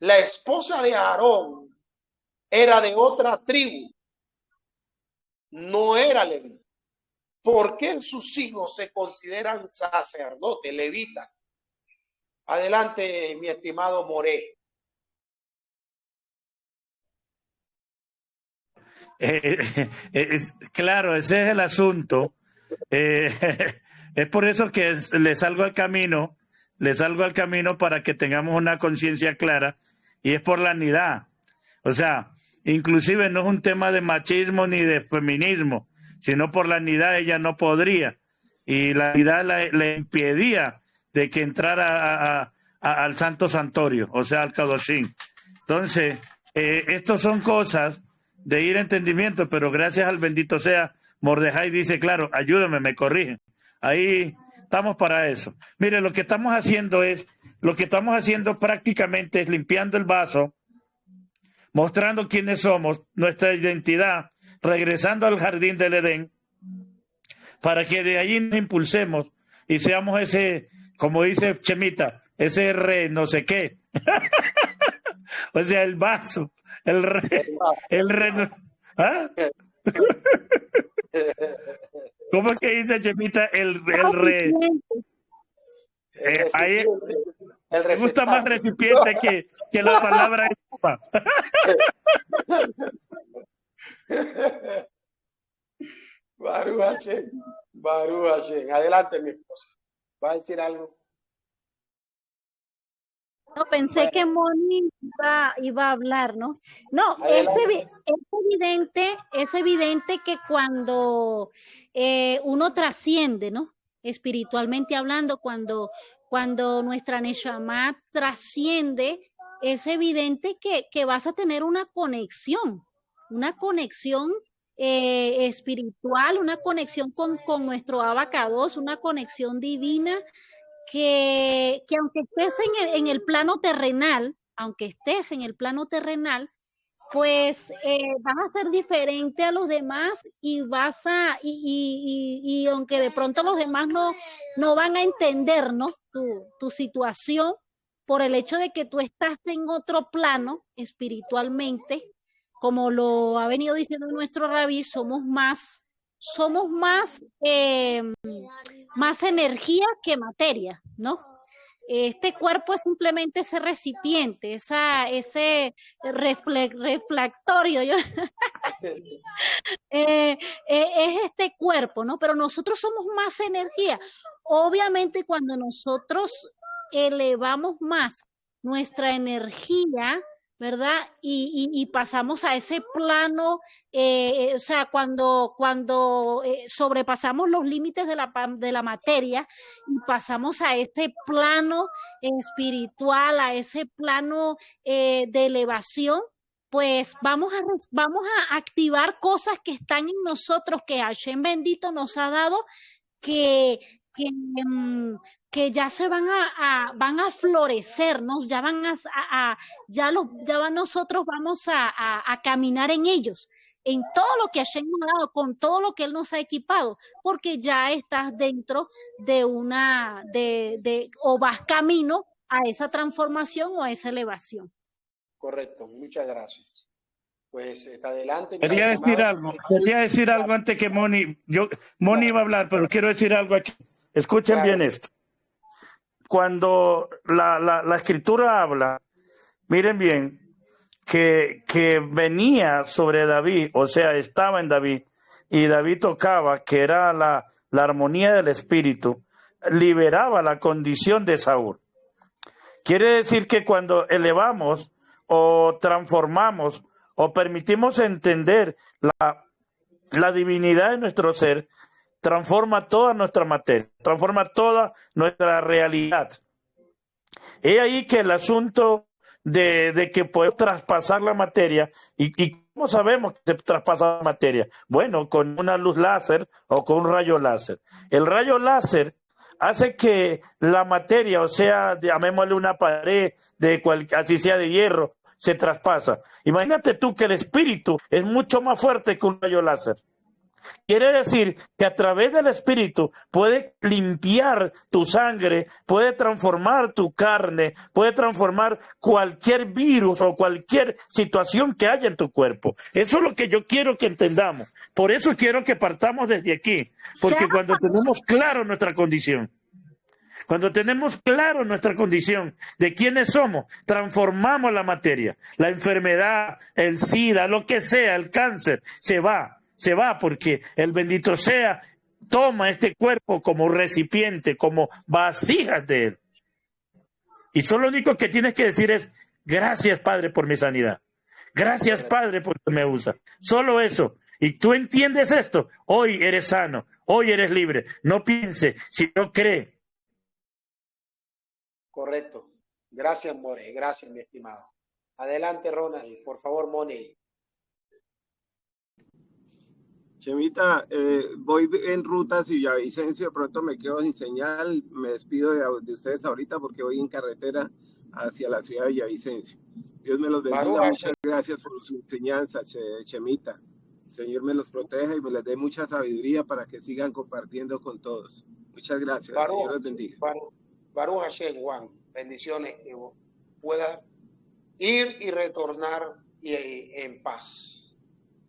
La esposa de Aarón era de otra tribu, no era levita. ¿Por qué sus hijos se consideran sacerdotes, levitas? Adelante, mi estimado Moré. Claro, ese es el asunto. Es por eso que le salgo al camino para que tengamos una conciencia clara, y es por la nidad. O sea, inclusive no es un tema de machismo ni de feminismo, sino por la nidad ella no podría, y la nidad le impedía de que entrara al Santo Santorio, o sea, al Kadoshim. Entonces, estos son cosas de ir a entendimiento, pero gracias al bendito sea, Mordejai dice, claro, ayúdame, me corrigen. Ahí estamos para eso. Mire, lo que estamos haciendo prácticamente es limpiando el vaso, mostrando quiénes somos, nuestra identidad, regresando al jardín del Edén, para que de allí nos impulsemos y seamos ese, como dice Chemita, ese re no sé qué. O sea, el vaso, el re, ¿ah? ¿Cómo es que dice Chemita? El re. Ahí me gusta más recipiente que la palabra estufa. Baruch Hashem. Adelante, mi esposa. ¿Va a decir algo? No, pensé que Moni iba a hablar, ¿no? No, es evidente que cuando uno trasciende, ¿no? Espiritualmente hablando, cuando nuestra Neshama trasciende, es evidente que vas a tener una conexión espiritual, una conexión con nuestro abacados, una conexión divina, que aunque estés en el plano terrenal, pues vas a ser diferente a los demás y y aunque de pronto los demás no van a entender, ¿no? tu situación, por el hecho de que tú estás en otro plano espiritualmente, como lo ha venido diciendo nuestro rabí, somos más energía que materia, ¿no? Este cuerpo es simplemente ese recipiente, ese reflectorio, es este cuerpo, ¿no? Pero nosotros somos más energía. Obviamente, cuando nosotros elevamos más nuestra energía, ¿verdad? Y pasamos a ese plano, o sea, cuando sobrepasamos los límites de la materia y pasamos a ese plano espiritual, a ese plano de elevación, pues vamos a activar cosas que están en nosotros, que Hashem bendito nos ha dado, que ya se van a florecer, ¿no? Nosotros vamos a caminar en ellos, en todo lo que Hashem nos ha dado, con todo lo que Él nos ha equipado, porque ya estás dentro o vas camino a esa transformación o a esa elevación. Correcto, muchas gracias. Pues adelante. Quería decir algo antes que Moni iba a hablar, pero quiero decir algo aquí. Escuchen bien esto. Cuando la escritura habla, miren bien, que venía sobre David, o sea, estaba en David, y David tocaba, que era la armonía del espíritu, liberaba la condición de Saúl. Quiere decir que cuando elevamos o transformamos o permitimos entender la divinidad de nuestro ser transforma toda nuestra materia, transforma toda nuestra realidad. Es ahí que el asunto de que podemos traspasar la materia, y ¿cómo sabemos que se traspasa la materia? Bueno, con una luz láser o con un rayo láser. El rayo láser hace que la materia, o sea, llamémosle una pared, así sea de hierro, se traspasa. Imagínate tú que el espíritu es mucho más fuerte que un rayo láser. Quiere decir que a través del Espíritu puede limpiar tu sangre, puede transformar tu carne, puede transformar cualquier virus o cualquier situación que haya en tu cuerpo. Eso es lo que yo quiero que entendamos. Por eso quiero que partamos desde aquí, porque cuando tenemos claro nuestra condición, cuando tenemos claro nuestra condición de quiénes somos, transformamos la materia. La enfermedad, el SIDA, lo que sea, el cáncer, se va porque el bendito sea toma este cuerpo como recipiente, como vasijas de él. Y solo lo único que tienes que decir es, gracias Padre por mi sanidad. Gracias Padre porque me usa. Solo eso. Y tú entiendes esto, hoy eres sano, hoy eres libre. No piense, sino cree. Correcto. Gracias, More. Gracias, mi estimado. Adelante, Ronald. Por favor, Moni. Chemita, voy en ruta hacia Villavicencio, de pronto me quedo sin señal, me despido de ustedes ahorita porque voy en carretera hacia la ciudad de Villavicencio. Dios me los bendiga, muchas gracias por su enseñanza, Chemita. Señor me los proteja y me les dé mucha sabiduría para que sigan compartiendo con todos. Muchas gracias, Señor los bendiga. Baruch Hashem, Juan, bendiciones, que pueda ir y retornar en paz.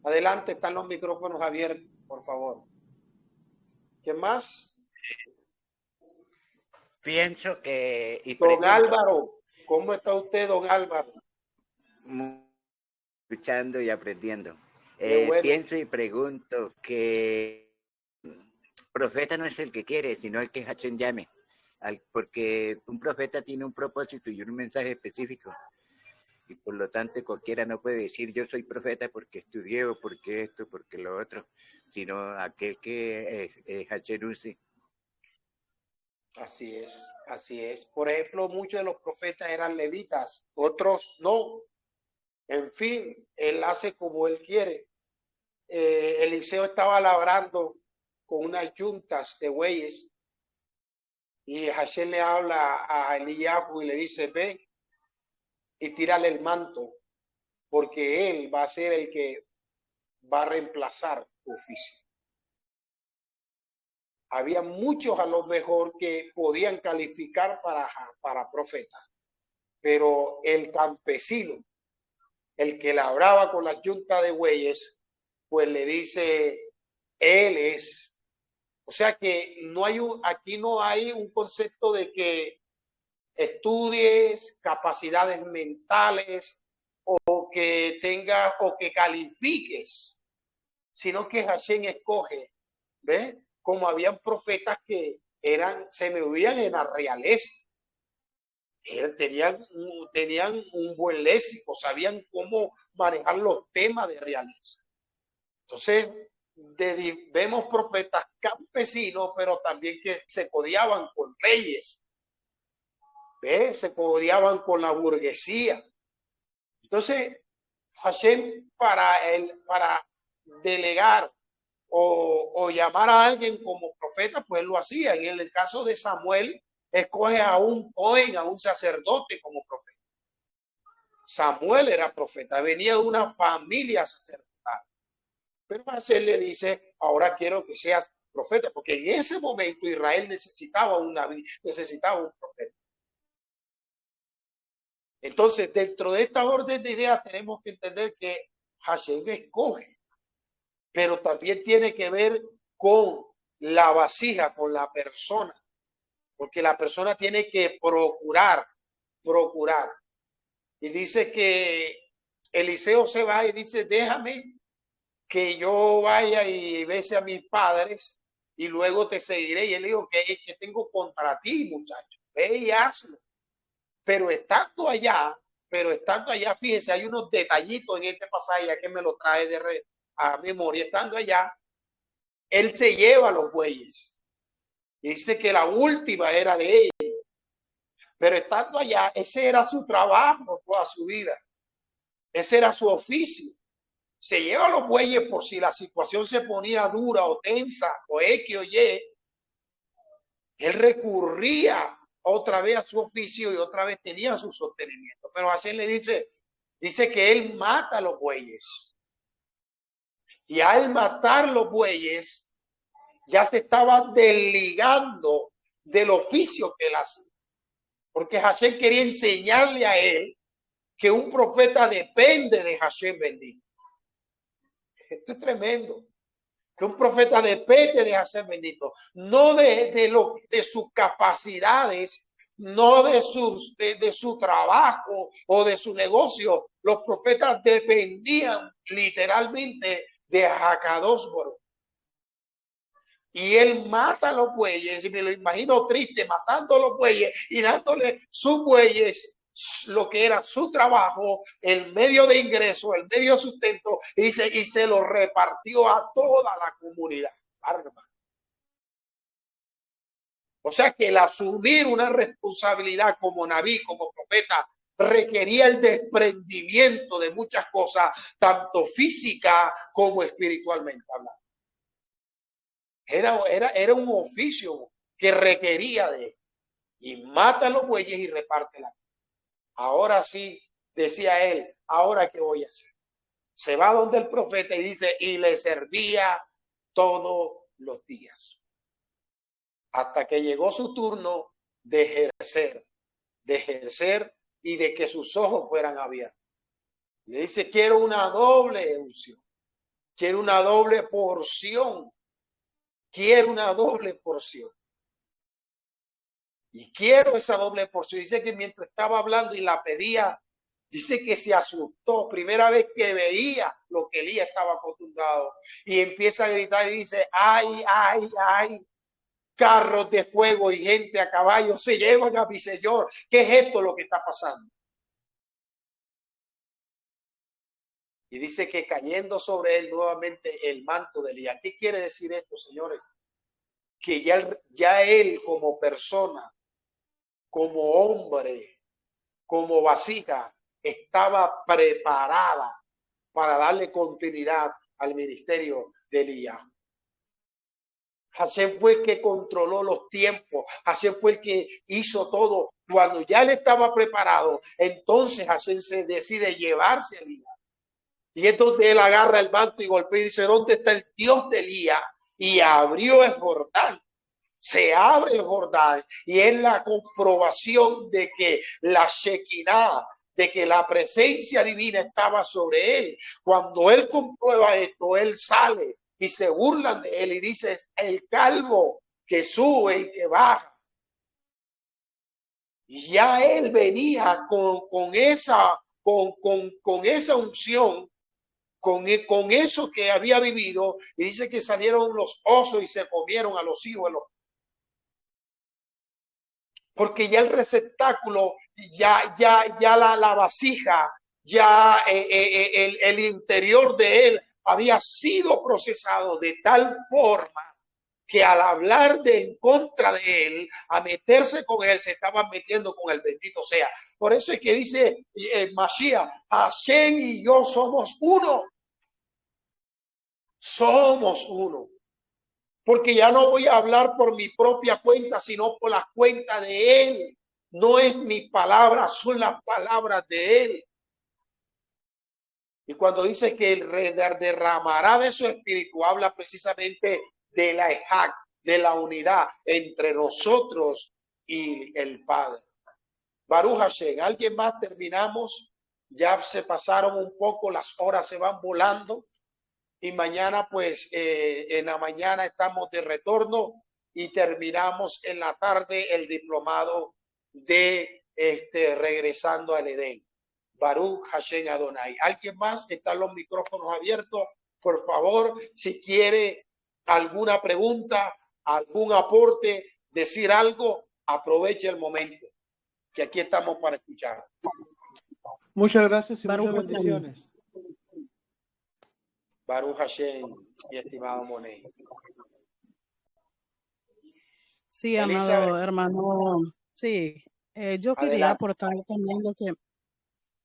Adelante, están los micrófonos abiertos, por favor. ¿Qué más? Pienso que... Don Álvaro, ¿cómo está usted, don Álvaro? Escuchando y aprendiendo. Bueno. Pienso y pregunto que profeta no es el que quiere, sino el que Hashem llame. Porque un profeta tiene un propósito y un mensaje específico. Y por lo tanto cualquiera no puede decir yo soy profeta porque estudié o porque esto, porque lo otro, sino aquel que Hashem use. Así es, así es. Por ejemplo, muchos de los profetas eran levitas, otros no. En fin, él hace como él quiere. Eliseo estaba labrando con unas yuntas de bueyes y Hashem le habla a Eliyahu y le dice, ve y tírale el manto, porque él va a ser el que va a reemplazar tu oficio. Había muchos a lo mejor que podían calificar para profeta, pero el campesino, el que labraba con la yunta de bueyes, pues le dice, él es. O sea que aquí no hay un concepto de que estudies, capacidades mentales o que tengas o que califiques, sino que Hashem escoge, ¿ves? Como habían profetas que se movían en la realeza, tenían un buen léxico, sabían cómo manejar los temas de realeza. Entonces, vemos profetas campesinos, pero también que se codeaban con reyes, ¿ves? Se codeaban con la burguesía. Entonces, Hashem para delegar o llamar a alguien como profeta, pues lo hacía. En el caso de Samuel, escoge a un cohen, a un sacerdote como profeta. Samuel era profeta, venía de una familia sacerdotal. Pero Hashem le dice, ahora quiero que seas profeta, porque en ese momento Israel necesitaba un profeta. Entonces, dentro de esta orden de ideas tenemos que entender que Hashem escoge, pero también tiene que ver con la vasija, con la persona, porque la persona tiene que procurar. Y dice que Eliseo se va y dice, déjame que yo vaya y bese a mis padres y luego te seguiré. Y él dijo, que tengo contra ti, muchacho, ve y hazlo. Pero estando allá, fíjense, hay unos detallitos en este pasaje que me lo trae a memoria, estando allá, él se lleva los bueyes. Y dice que la última era de él. Pero estando allá, ese era su trabajo toda su vida. Ese era su oficio. Se lleva los bueyes por si la situación se ponía dura o tensa o X o Y. Él recurría otra vez a su oficio y otra vez tenía su sostenimiento. Pero así le dice que él mata a los bueyes. Y al matar los bueyes, ya se estaba desligando del oficio que él hacía. Porque Hashem quería enseñarle a él que un profeta depende de Hashem bendito. Esto es tremendo. Que un profeta depende de Hashem bendito. No de sus capacidades, no de su trabajo o de su negocio. Los profetas dependían literalmente de Hakadosh Baruj. Y él mata a los bueyes, y me lo imagino triste, matando a los bueyes y dándole sus bueyes, lo que era su trabajo, el medio de ingreso, el medio de sustento, y se lo repartió a toda la comunidad. O sea que el asumir una responsabilidad como Naví, como profeta, requería el desprendimiento de muchas cosas, tanto física como espiritualmente hablando. Era un oficio que requería de él. Y mata a los bueyes y reparte la. Ahora sí, decía él, ¿ahora qué voy a hacer? Se va donde el profeta y dice, y le servía todos los días. Hasta que llegó su turno de ejercer y de que sus ojos fueran abiertos. Le dice, quiero una doble unción, quiero una doble porción. Quiero una doble porción. Y quiero esa doble porción. Dice que mientras estaba hablando y la pedía, dice que se asustó. Primera vez que veía lo que Elías estaba acostumbrado. Y empieza a gritar y dice, ay, ay, ay. Carros de fuego y gente a caballo se llevan a mi Señor. ¿Qué es esto lo que está pasando? Y dice que cayendo sobre él nuevamente el manto de Elías. ¿Qué quiere decir esto, señores? Que ya él como persona, como hombre, como vasija, estaba preparada para darle continuidad al ministerio de Elías. Hashem fue el que controló los tiempos, Hashem fue el que hizo todo. Cuando ya él estaba preparado, entonces Hashem se decide llevarse a Elías. Y es donde él agarra el manto y golpea y dice, ¿dónde está el Dios de Elías? Y abrió el Jordán. Se abre el Jordán y es la comprobación de que la Shekinah, de que la presencia divina estaba sobre él. Cuando él comprueba esto, él sale y se burlan de él y dice, el calvo que sube y que baja. Y ya él venía con esa unción, con eso que había vivido, y dice que salieron los osos y se comieron a los hijos de los. Porque ya el receptáculo, ya la vasija, ya el interior de él había sido procesado de tal forma que al hablar en contra de él, a meterse con él, se estaban metiendo con el bendito sea. Por eso es que dice Mashiach, Hashem y yo somos uno. Somos uno. Porque ya no voy a hablar por mi propia cuenta, sino por la cuenta de él. No es mi palabra, son las palabras de él. Y cuando dice que el derramará de su espíritu, habla precisamente de la ejag, de la unidad entre nosotros y el Padre. Baruch Hashem, ¿alguien más? Terminamos. Ya se pasaron un poco, las horas se van volando. Y mañana, pues, en la mañana estamos de retorno y terminamos en la tarde el diplomado de regresando al Edén. Baruch Hashem Adonai. ¿Alguien más? Están los micrófonos abiertos. Por favor, si quiere alguna pregunta, algún aporte, decir algo, aproveche el momento, que aquí estamos para escuchar. Muchas gracias y Baruch muchas Hashem. bendiciones. Baruch Hashem, mi estimado Monet. Sí, Elizabeth, amado hermano, sí, yo quería adelante. aportar también lo que,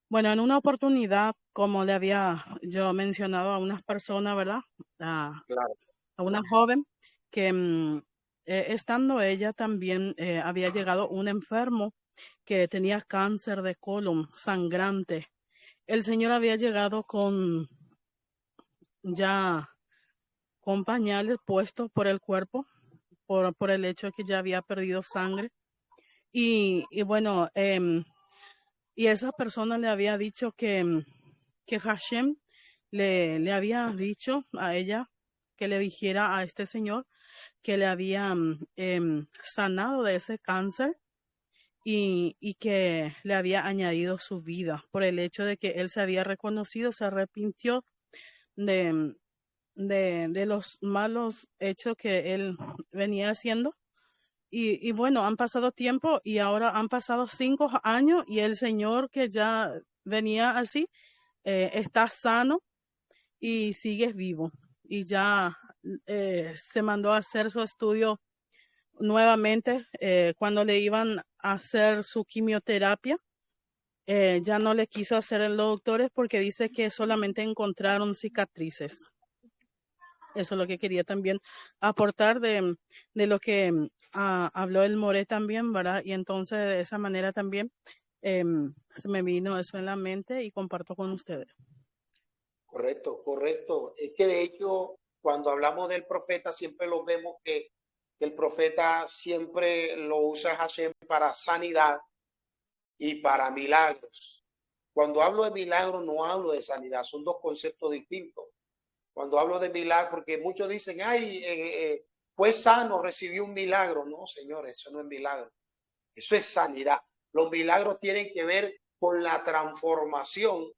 bueno, en una oportunidad, como le había yo mencionado a unas personas, ¿verdad? Claro. A una joven que estando ella también había llegado un enfermo que tenía cáncer de colon sangrante. El Señor había llegado ya con pañales puestos por el cuerpo, por el hecho de que ya había perdido sangre. Y bueno, y esa persona le había dicho que Hashem le había dicho a ella que le dijera a este señor que le había sanado de ese cáncer y que le había añadido su vida por el hecho de que él se había reconocido, se arrepintió de, de los malos hechos que él venía haciendo. Y bueno, han pasado tiempo y ahora han pasado 5 años y el señor que ya venía así está sano y sigue vivo. Y ya se mandó a hacer su estudio nuevamente cuando le iban a hacer su quimioterapia. Ya no le quiso hacer el doctor porque dice que solamente encontraron cicatrices. Eso es lo que quería también aportar de lo que habló el More también, ¿verdad? Y entonces de esa manera también se me vino eso en la mente y comparto con ustedes. Correcto, correcto. Es que de hecho, cuando hablamos del profeta, siempre lo vemos que el profeta siempre lo usa Hashem para sanidad y para milagros. Cuando hablo de milagros, no hablo de sanidad, son dos conceptos distintos. Cuando hablo de milagro, porque muchos dicen, ay, fue sano, recibió un milagro. No, señores, eso no es milagro. Eso es sanidad. Los milagros tienen que ver con la transformación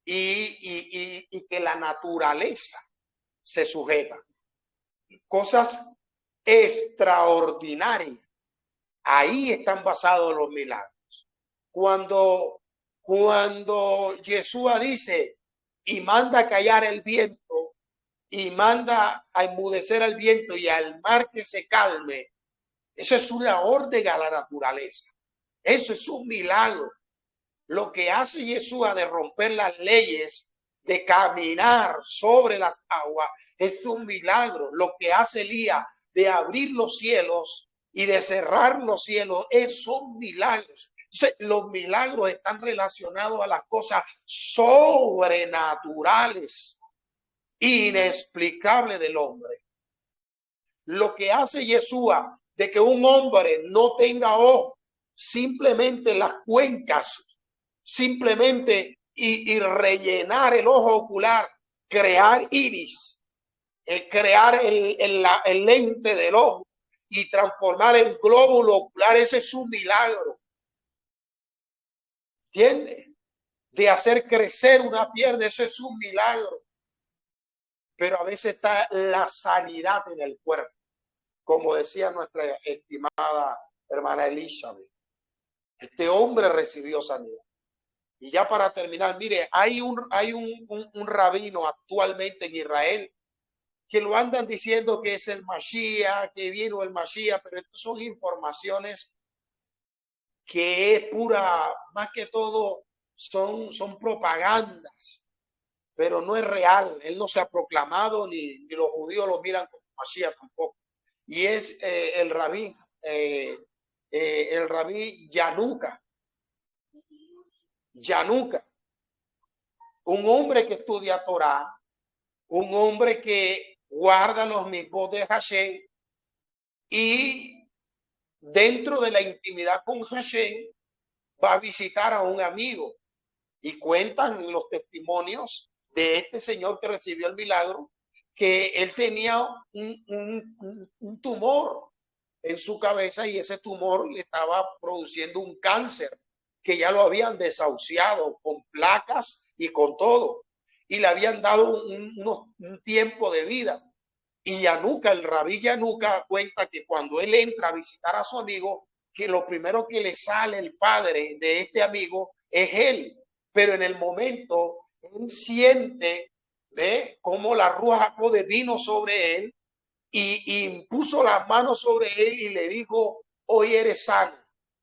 y que la naturaleza se sujeta. Cosas extraordinarias. Ahí están basados los milagros. Cuando Yeshua dice y manda callar el viento y manda a enmudecer al viento y al mar que se calme, eso es una orden a la naturaleza. Eso es un milagro. Lo que hace Yeshua de romper las leyes, de caminar sobre las aguas, es un milagro. Lo que hace Elías de abrir los cielos y de cerrar los cielos, son milagros. Los milagros están relacionados a las cosas sobrenaturales, inexplicables del hombre. Lo que hace Yeshua de que un hombre no tenga ojo, simplemente las cuencas, simplemente y rellenar el ojo ocular, crear iris, crear el lente del ojo y transformar el glóbulo ocular, ese es un milagro. ¿Entiendes? De hacer crecer una pierna, eso es un milagro. Pero a veces está la sanidad en el cuerpo, como decía nuestra estimada hermana Elizabeth. Este hombre recibió sanidad. Y ya para terminar, mire, hay un rabino actualmente en Israel que lo andan diciendo que es el Mashiach, que vino el Mashiach, pero estas son informaciones que es pura, más que todo, son propagandas, pero no es real. Él no se ha proclamado, ni los judíos lo miran como Mashiach tampoco. Y es el rabí Yanuka, un hombre que estudia Torah, un hombre que guarda los mitzvot de Hashem y dentro de la intimidad con Hashem va a visitar a un amigo y cuentan los testimonios de este señor que recibió el milagro que él tenía un tumor en su cabeza y ese tumor le estaba produciendo un cáncer que ya lo habían desahuciado con placas y con todo y le habían dado un tiempo de vida. Y Yanuka, el rabí Yanuka, cuenta que cuando él entra a visitar a su amigo, que lo primero que le sale el padre de este amigo es él, pero en el momento él siente ¿Ve? Cómo la Ruach HaKodesh vino sobre él y impuso las manos sobre él y le dijo, hoy eres sano.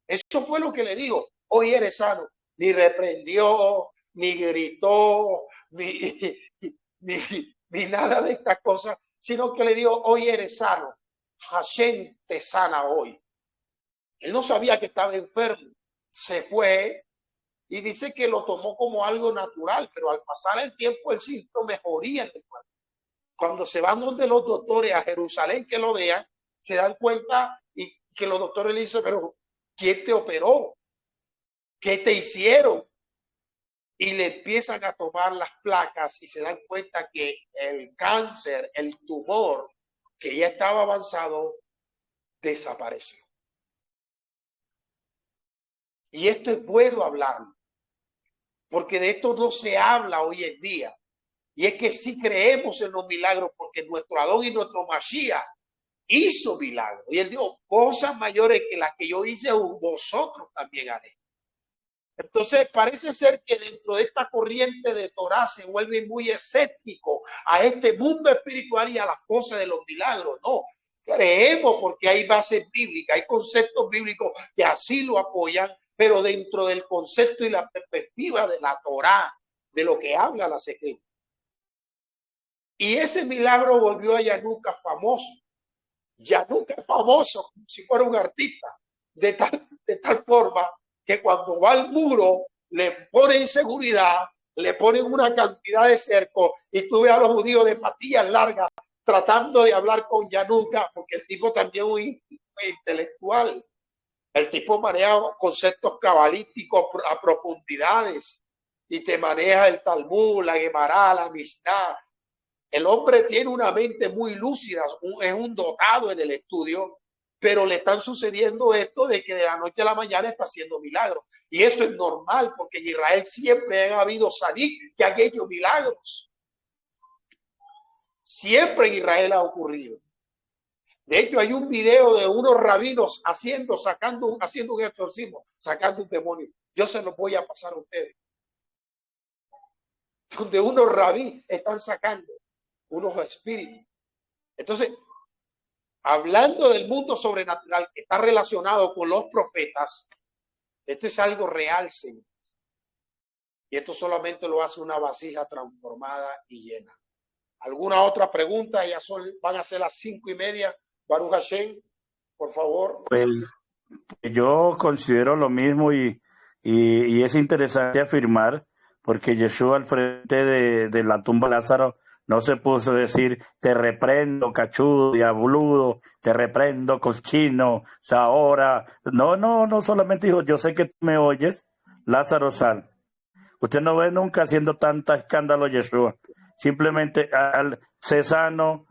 Eso fue lo que le dijo, hoy eres sano. Ni reprendió, ni gritó, ni nada de estas cosas, sino que le dijo, hoy eres sano. Hashem te sana hoy. Él no sabía que estaba enfermo. Se fue y dice que lo tomó como algo natural, pero al pasar el tiempo el síntoma mejoría en el cuerpo. Cuando se van donde los doctores a Jerusalén que lo vean, se dan cuenta y que los doctores le dicen, pero ¿quién te operó? ¿Qué te hicieron? Y le empiezan a tomar las placas y se dan cuenta que el cáncer, el tumor que ya estaba avanzado, desapareció. Y esto es bueno hablarlo, porque de esto no se habla hoy en día. Y es que sí creemos en los milagros, porque nuestro Adón y nuestro Mashiach hizo milagros. Y él dijo, cosas mayores que las que yo hice, vosotros también haré. Entonces parece ser que dentro de esta corriente de Torah se vuelve muy escéptico a este mundo espiritual y a las cosas de los milagros. No, creemos porque hay bases bíblicas, hay conceptos bíblicos que así lo apoyan, pero dentro del concepto y la perspectiva de la Torah, de lo que habla las Escrituras. Y ese milagro volvió a Yanuka famoso. Yanuka es famoso como si fuera un artista, de tal forma que cuando va al muro le ponen seguridad, le ponen una cantidad de cercos y tú ves a los judíos de patillas largas tratando de hablar con Yanuka, porque el tipo también es muy intelectual. El tipo maneja conceptos cabalísticos a profundidades y te maneja el Talmud, la Gemara, la Mishnah. El hombre tiene una mente muy lúcida, es un dotado en el estudio, pero le están sucediendo esto de que de la noche a la mañana está haciendo milagros. Y eso es normal, porque en Israel siempre han habido sadik que han hecho milagros. Siempre en Israel ha ocurrido. De hecho, hay un video de unos rabinos haciendo un exorcismo, sacando un demonio. Yo se los voy a pasar a ustedes. Donde unos rabí están sacando unos espíritus. Entonces, hablando del mundo sobrenatural que está relacionado con los profetas, esto es algo real, Señor. Y esto solamente lo hace una vasija transformada y llena. ¿Alguna otra pregunta? Ya van a ser las 5:30. Baruch Hashem, por favor. Pues yo considero lo mismo y es interesante afirmar, porque Yeshua al frente de la tumba de Lázaro no se puso a decir, te reprendo, cachudo, diabludo, te reprendo, cochino, Zahora. No solamente dijo, yo sé que tú me oyes, Lázaro sal. Usted no ve nunca haciendo tanta escándalo Yeshua. Simplemente sé sano,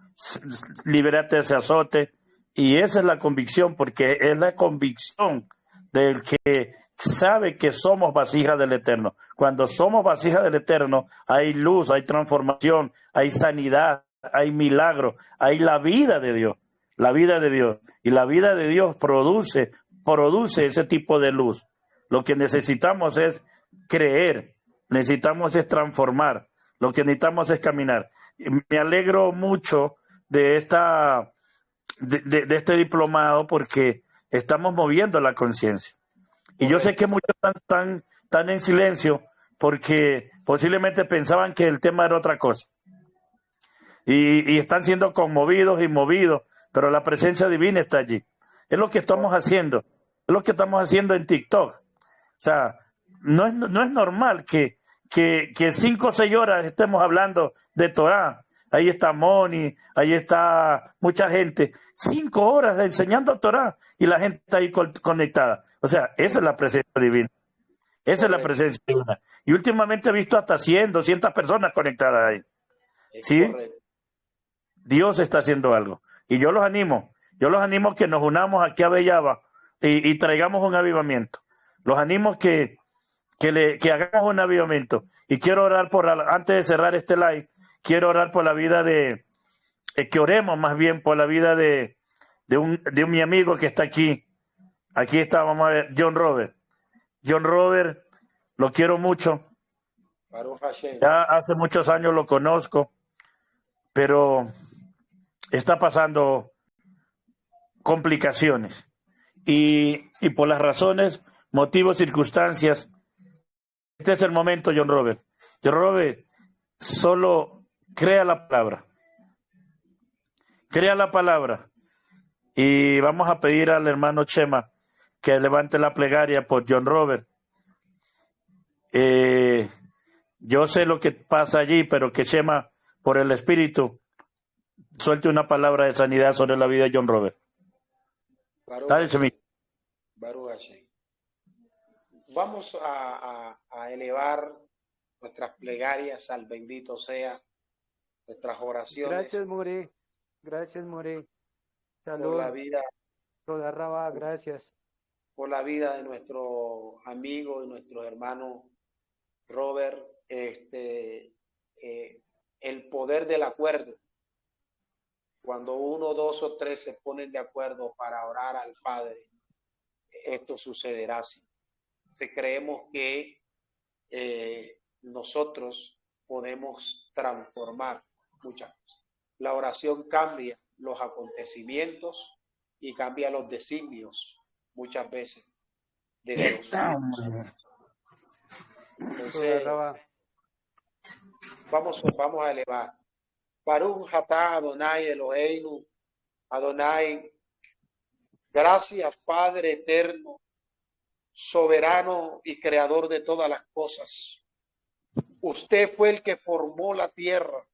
libérate de ese azote. Y esa es la convicción, porque es la convicción del que sabe que somos vasijas del Eterno. Cuando somos vasijas del Eterno, hay luz, hay transformación, hay sanidad, hay milagro, hay la vida de Dios. La vida de Dios. Y la vida de Dios produce ese tipo de luz. Lo que necesitamos es creer, necesitamos es transformar, lo que necesitamos es caminar. Me alegro mucho de este diplomado, porque estamos moviendo la conciencia. Y yo sé que muchos están en silencio porque posiblemente pensaban que el tema era otra cosa. Y están siendo conmovidos y movidos, pero la presencia divina está allí. Es lo que estamos haciendo. Es lo que estamos haciendo en TikTok. O sea, no es normal que 5 o 6 horas estemos hablando de Torah. Ahí está Moni, ahí está mucha gente. 5 horas enseñando Torah y la gente está ahí conectada. O sea, esa es la presencia divina. Esa es la presencia divina. Y últimamente he visto hasta 100, 200 personas conectadas ahí. ¿Sí? Dios está haciendo algo. Y yo los animo que nos unamos aquí a Bellava y traigamos un avivamiento. Los animo que hagamos un avivamiento. Y quiero orar antes de cerrar este live, quiero orar por la vida que oremos más bien por la vida de mi amigo que está aquí. Aquí está, vamos a ver, John Robert. John Robert, lo quiero mucho. Baruch Hashem. Ya hace muchos años lo conozco, pero está pasando complicaciones. Y por las razones, motivos, circunstancias, este es el momento, John Robert. John Robert, solo crea la palabra. Crea la palabra. Y vamos a pedir al hermano Chema que levante la plegaria por John Robert. Yo sé lo que pasa allí, pero que Chema, por el Espíritu, suelte una palabra de sanidad sobre la vida de John Robert. Baruch Dale, Hashem. Chemi. Baruch Hashem. Vamos a elevar nuestras plegarias al bendito sea, nuestras oraciones Gracias, More. Gracias, More. por la Salud. vida, Toda Rabá, gracias. por la vida de nuestro amigo y nuestro hermano Robert, el poder del acuerdo. Cuando uno, dos o tres se ponen de acuerdo para orar al Padre, esto sucederá así. Si creemos que nosotros podemos transformar muchas cosas. La oración cambia los acontecimientos y cambia los designios muchas veces de Dios. Toda Entonces, Rabá. vamos a elevar. Baruch atah Adonai Eloheinu, Adonai, gracias Padre eterno, soberano y creador de todas las cosas. Usted fue el que formó la tierra.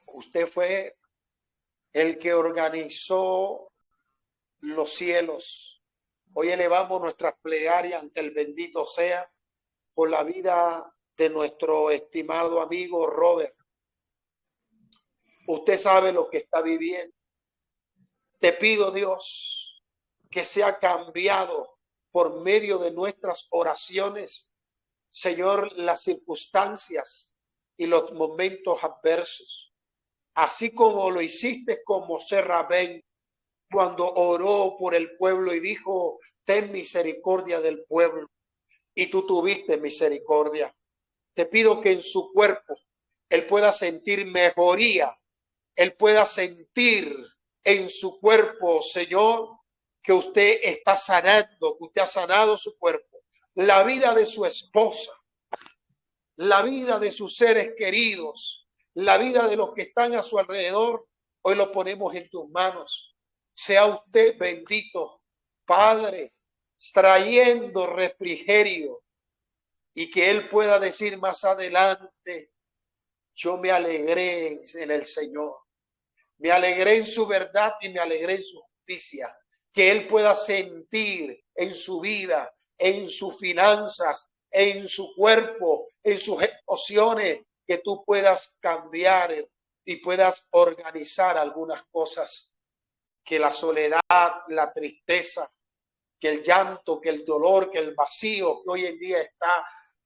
Usted fue el que organizó los cielos. Hoy elevamos nuestras plegarias ante el bendito sea por la vida de nuestro estimado amigo Robert. Usted sabe lo que está viviendo. Te pido, Dios, que sea cambiado por medio de nuestras oraciones, Señor, las circunstancias y los momentos adversos. Así como lo hiciste con Moshe Rabén, cuando oró por el pueblo y dijo, ten misericordia del pueblo, y tú tuviste misericordia. Te pido que en su cuerpo él pueda sentir mejoría, él pueda sentir en su cuerpo, Señor, que usted está sanando, que usted ha sanado su cuerpo, la vida de su esposa, la vida de sus seres queridos, la vida de los que están a su alrededor. Hoy lo ponemos en tus manos. Sea usted bendito, Padre, trayendo refrigerio, y que él pueda decir más adelante, yo me alegré en el Señor, me alegré en su verdad y me alegré en su justicia. Que él pueda sentir en su vida, en sus finanzas, en su cuerpo, en sus emociones, que tú puedas cambiar y puedas organizar algunas cosas. Que la soledad, la tristeza, que el llanto, que el dolor, que el vacío que hoy en día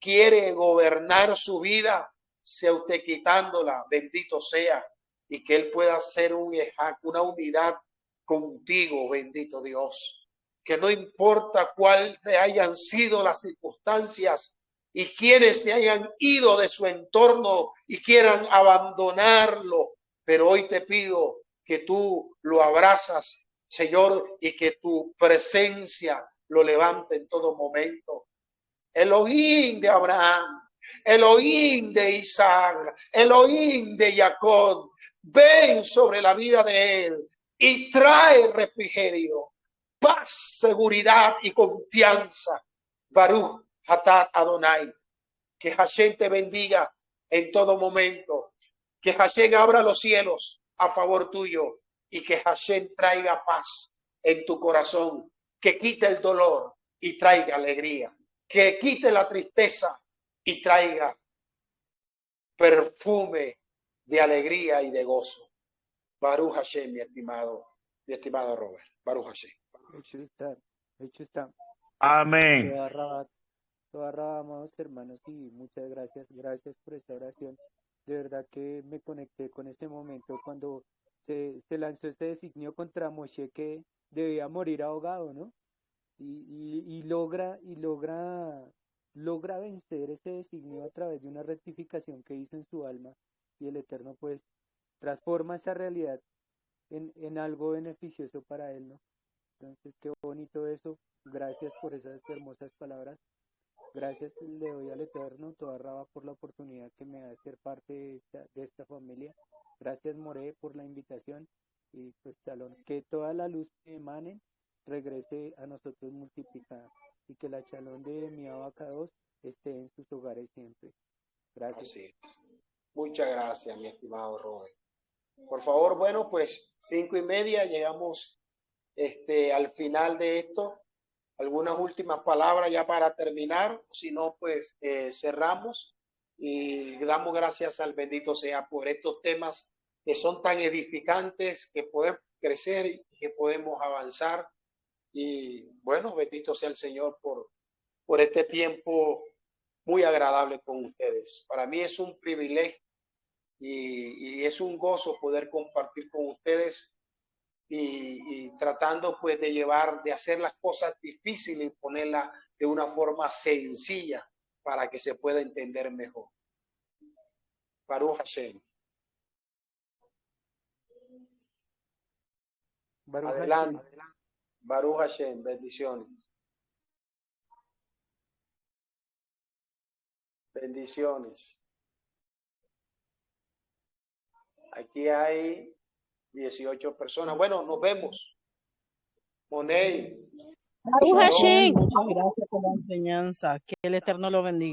quiere gobernar su vida, sea usted quitándola, bendito sea, y que él pueda ser una unidad contigo, bendito Dios. Que no importa cuáles hayan sido las circunstancias y quienes se hayan ido de su entorno y quieran abandonarlo, pero hoy te pido que tú lo abrazas, Señor, y que tu presencia lo levante en todo momento. Elohim de Abraham, Elohim de Isaac, Elohim de Jacob, ven sobre la vida de él y trae refrigerio, paz, seguridad y confianza. Baruch atah Adonai, que Hashem te bendiga en todo momento, que Hashem abra los cielos a favor tuyo y que Hashem traiga paz en tu corazón, que quite el dolor y traiga alegría, que quite la tristeza y traiga perfume de alegría y de gozo. Baruch Hashem, mi estimado Robert. Baruch Hashem. Hecho está. Hecho está. Amén. Toda Rabá, amados hermanos, y muchas gracias. Gracias por esta oración. De verdad que me conecté con este momento cuando se lanzó este designio contra Moshe, que debía morir ahogado, ¿no? Y logra logra vencer ese designio a través de una rectificación que hizo en su alma, y el Eterno pues transforma esa realidad en algo beneficioso para él, ¿no? Entonces, qué bonito eso. Gracias por esas hermosas palabras. Gracias le doy al Eterno, toda Raba, por la oportunidad que me da de ser parte de esta familia. Gracias, More, por la invitación. Y pues, Shalom, que toda la luz que emanen regrese a nosotros multiplicada, y que la Shalom de mi Abacados esté en sus hogares siempre. Gracias. Así es. Muchas gracias, mi estimado Robert. Por favor, bueno, pues 5:30, llegamos al final de esto. Algunas últimas palabras ya para terminar, si no, pues cerramos y damos gracias al bendito sea por estos temas que son tan edificantes, que podemos crecer y que podemos avanzar. Y bueno, bendito sea el Señor por este tiempo muy agradable con ustedes. Para mí es un privilegio y es un gozo poder compartir con ustedes y tratando pues de hacer las cosas difíciles y ponerlas de una forma sencilla para que se pueda entender mejor. Baruch Hashem. Baruch Adelante. Hashem. Baruch Hashem. Bendiciones. Bendiciones. Aquí hay 18 personas. Bueno, nos vemos. Money. Muchas gracias por la enseñanza. Que el Eterno lo bendiga.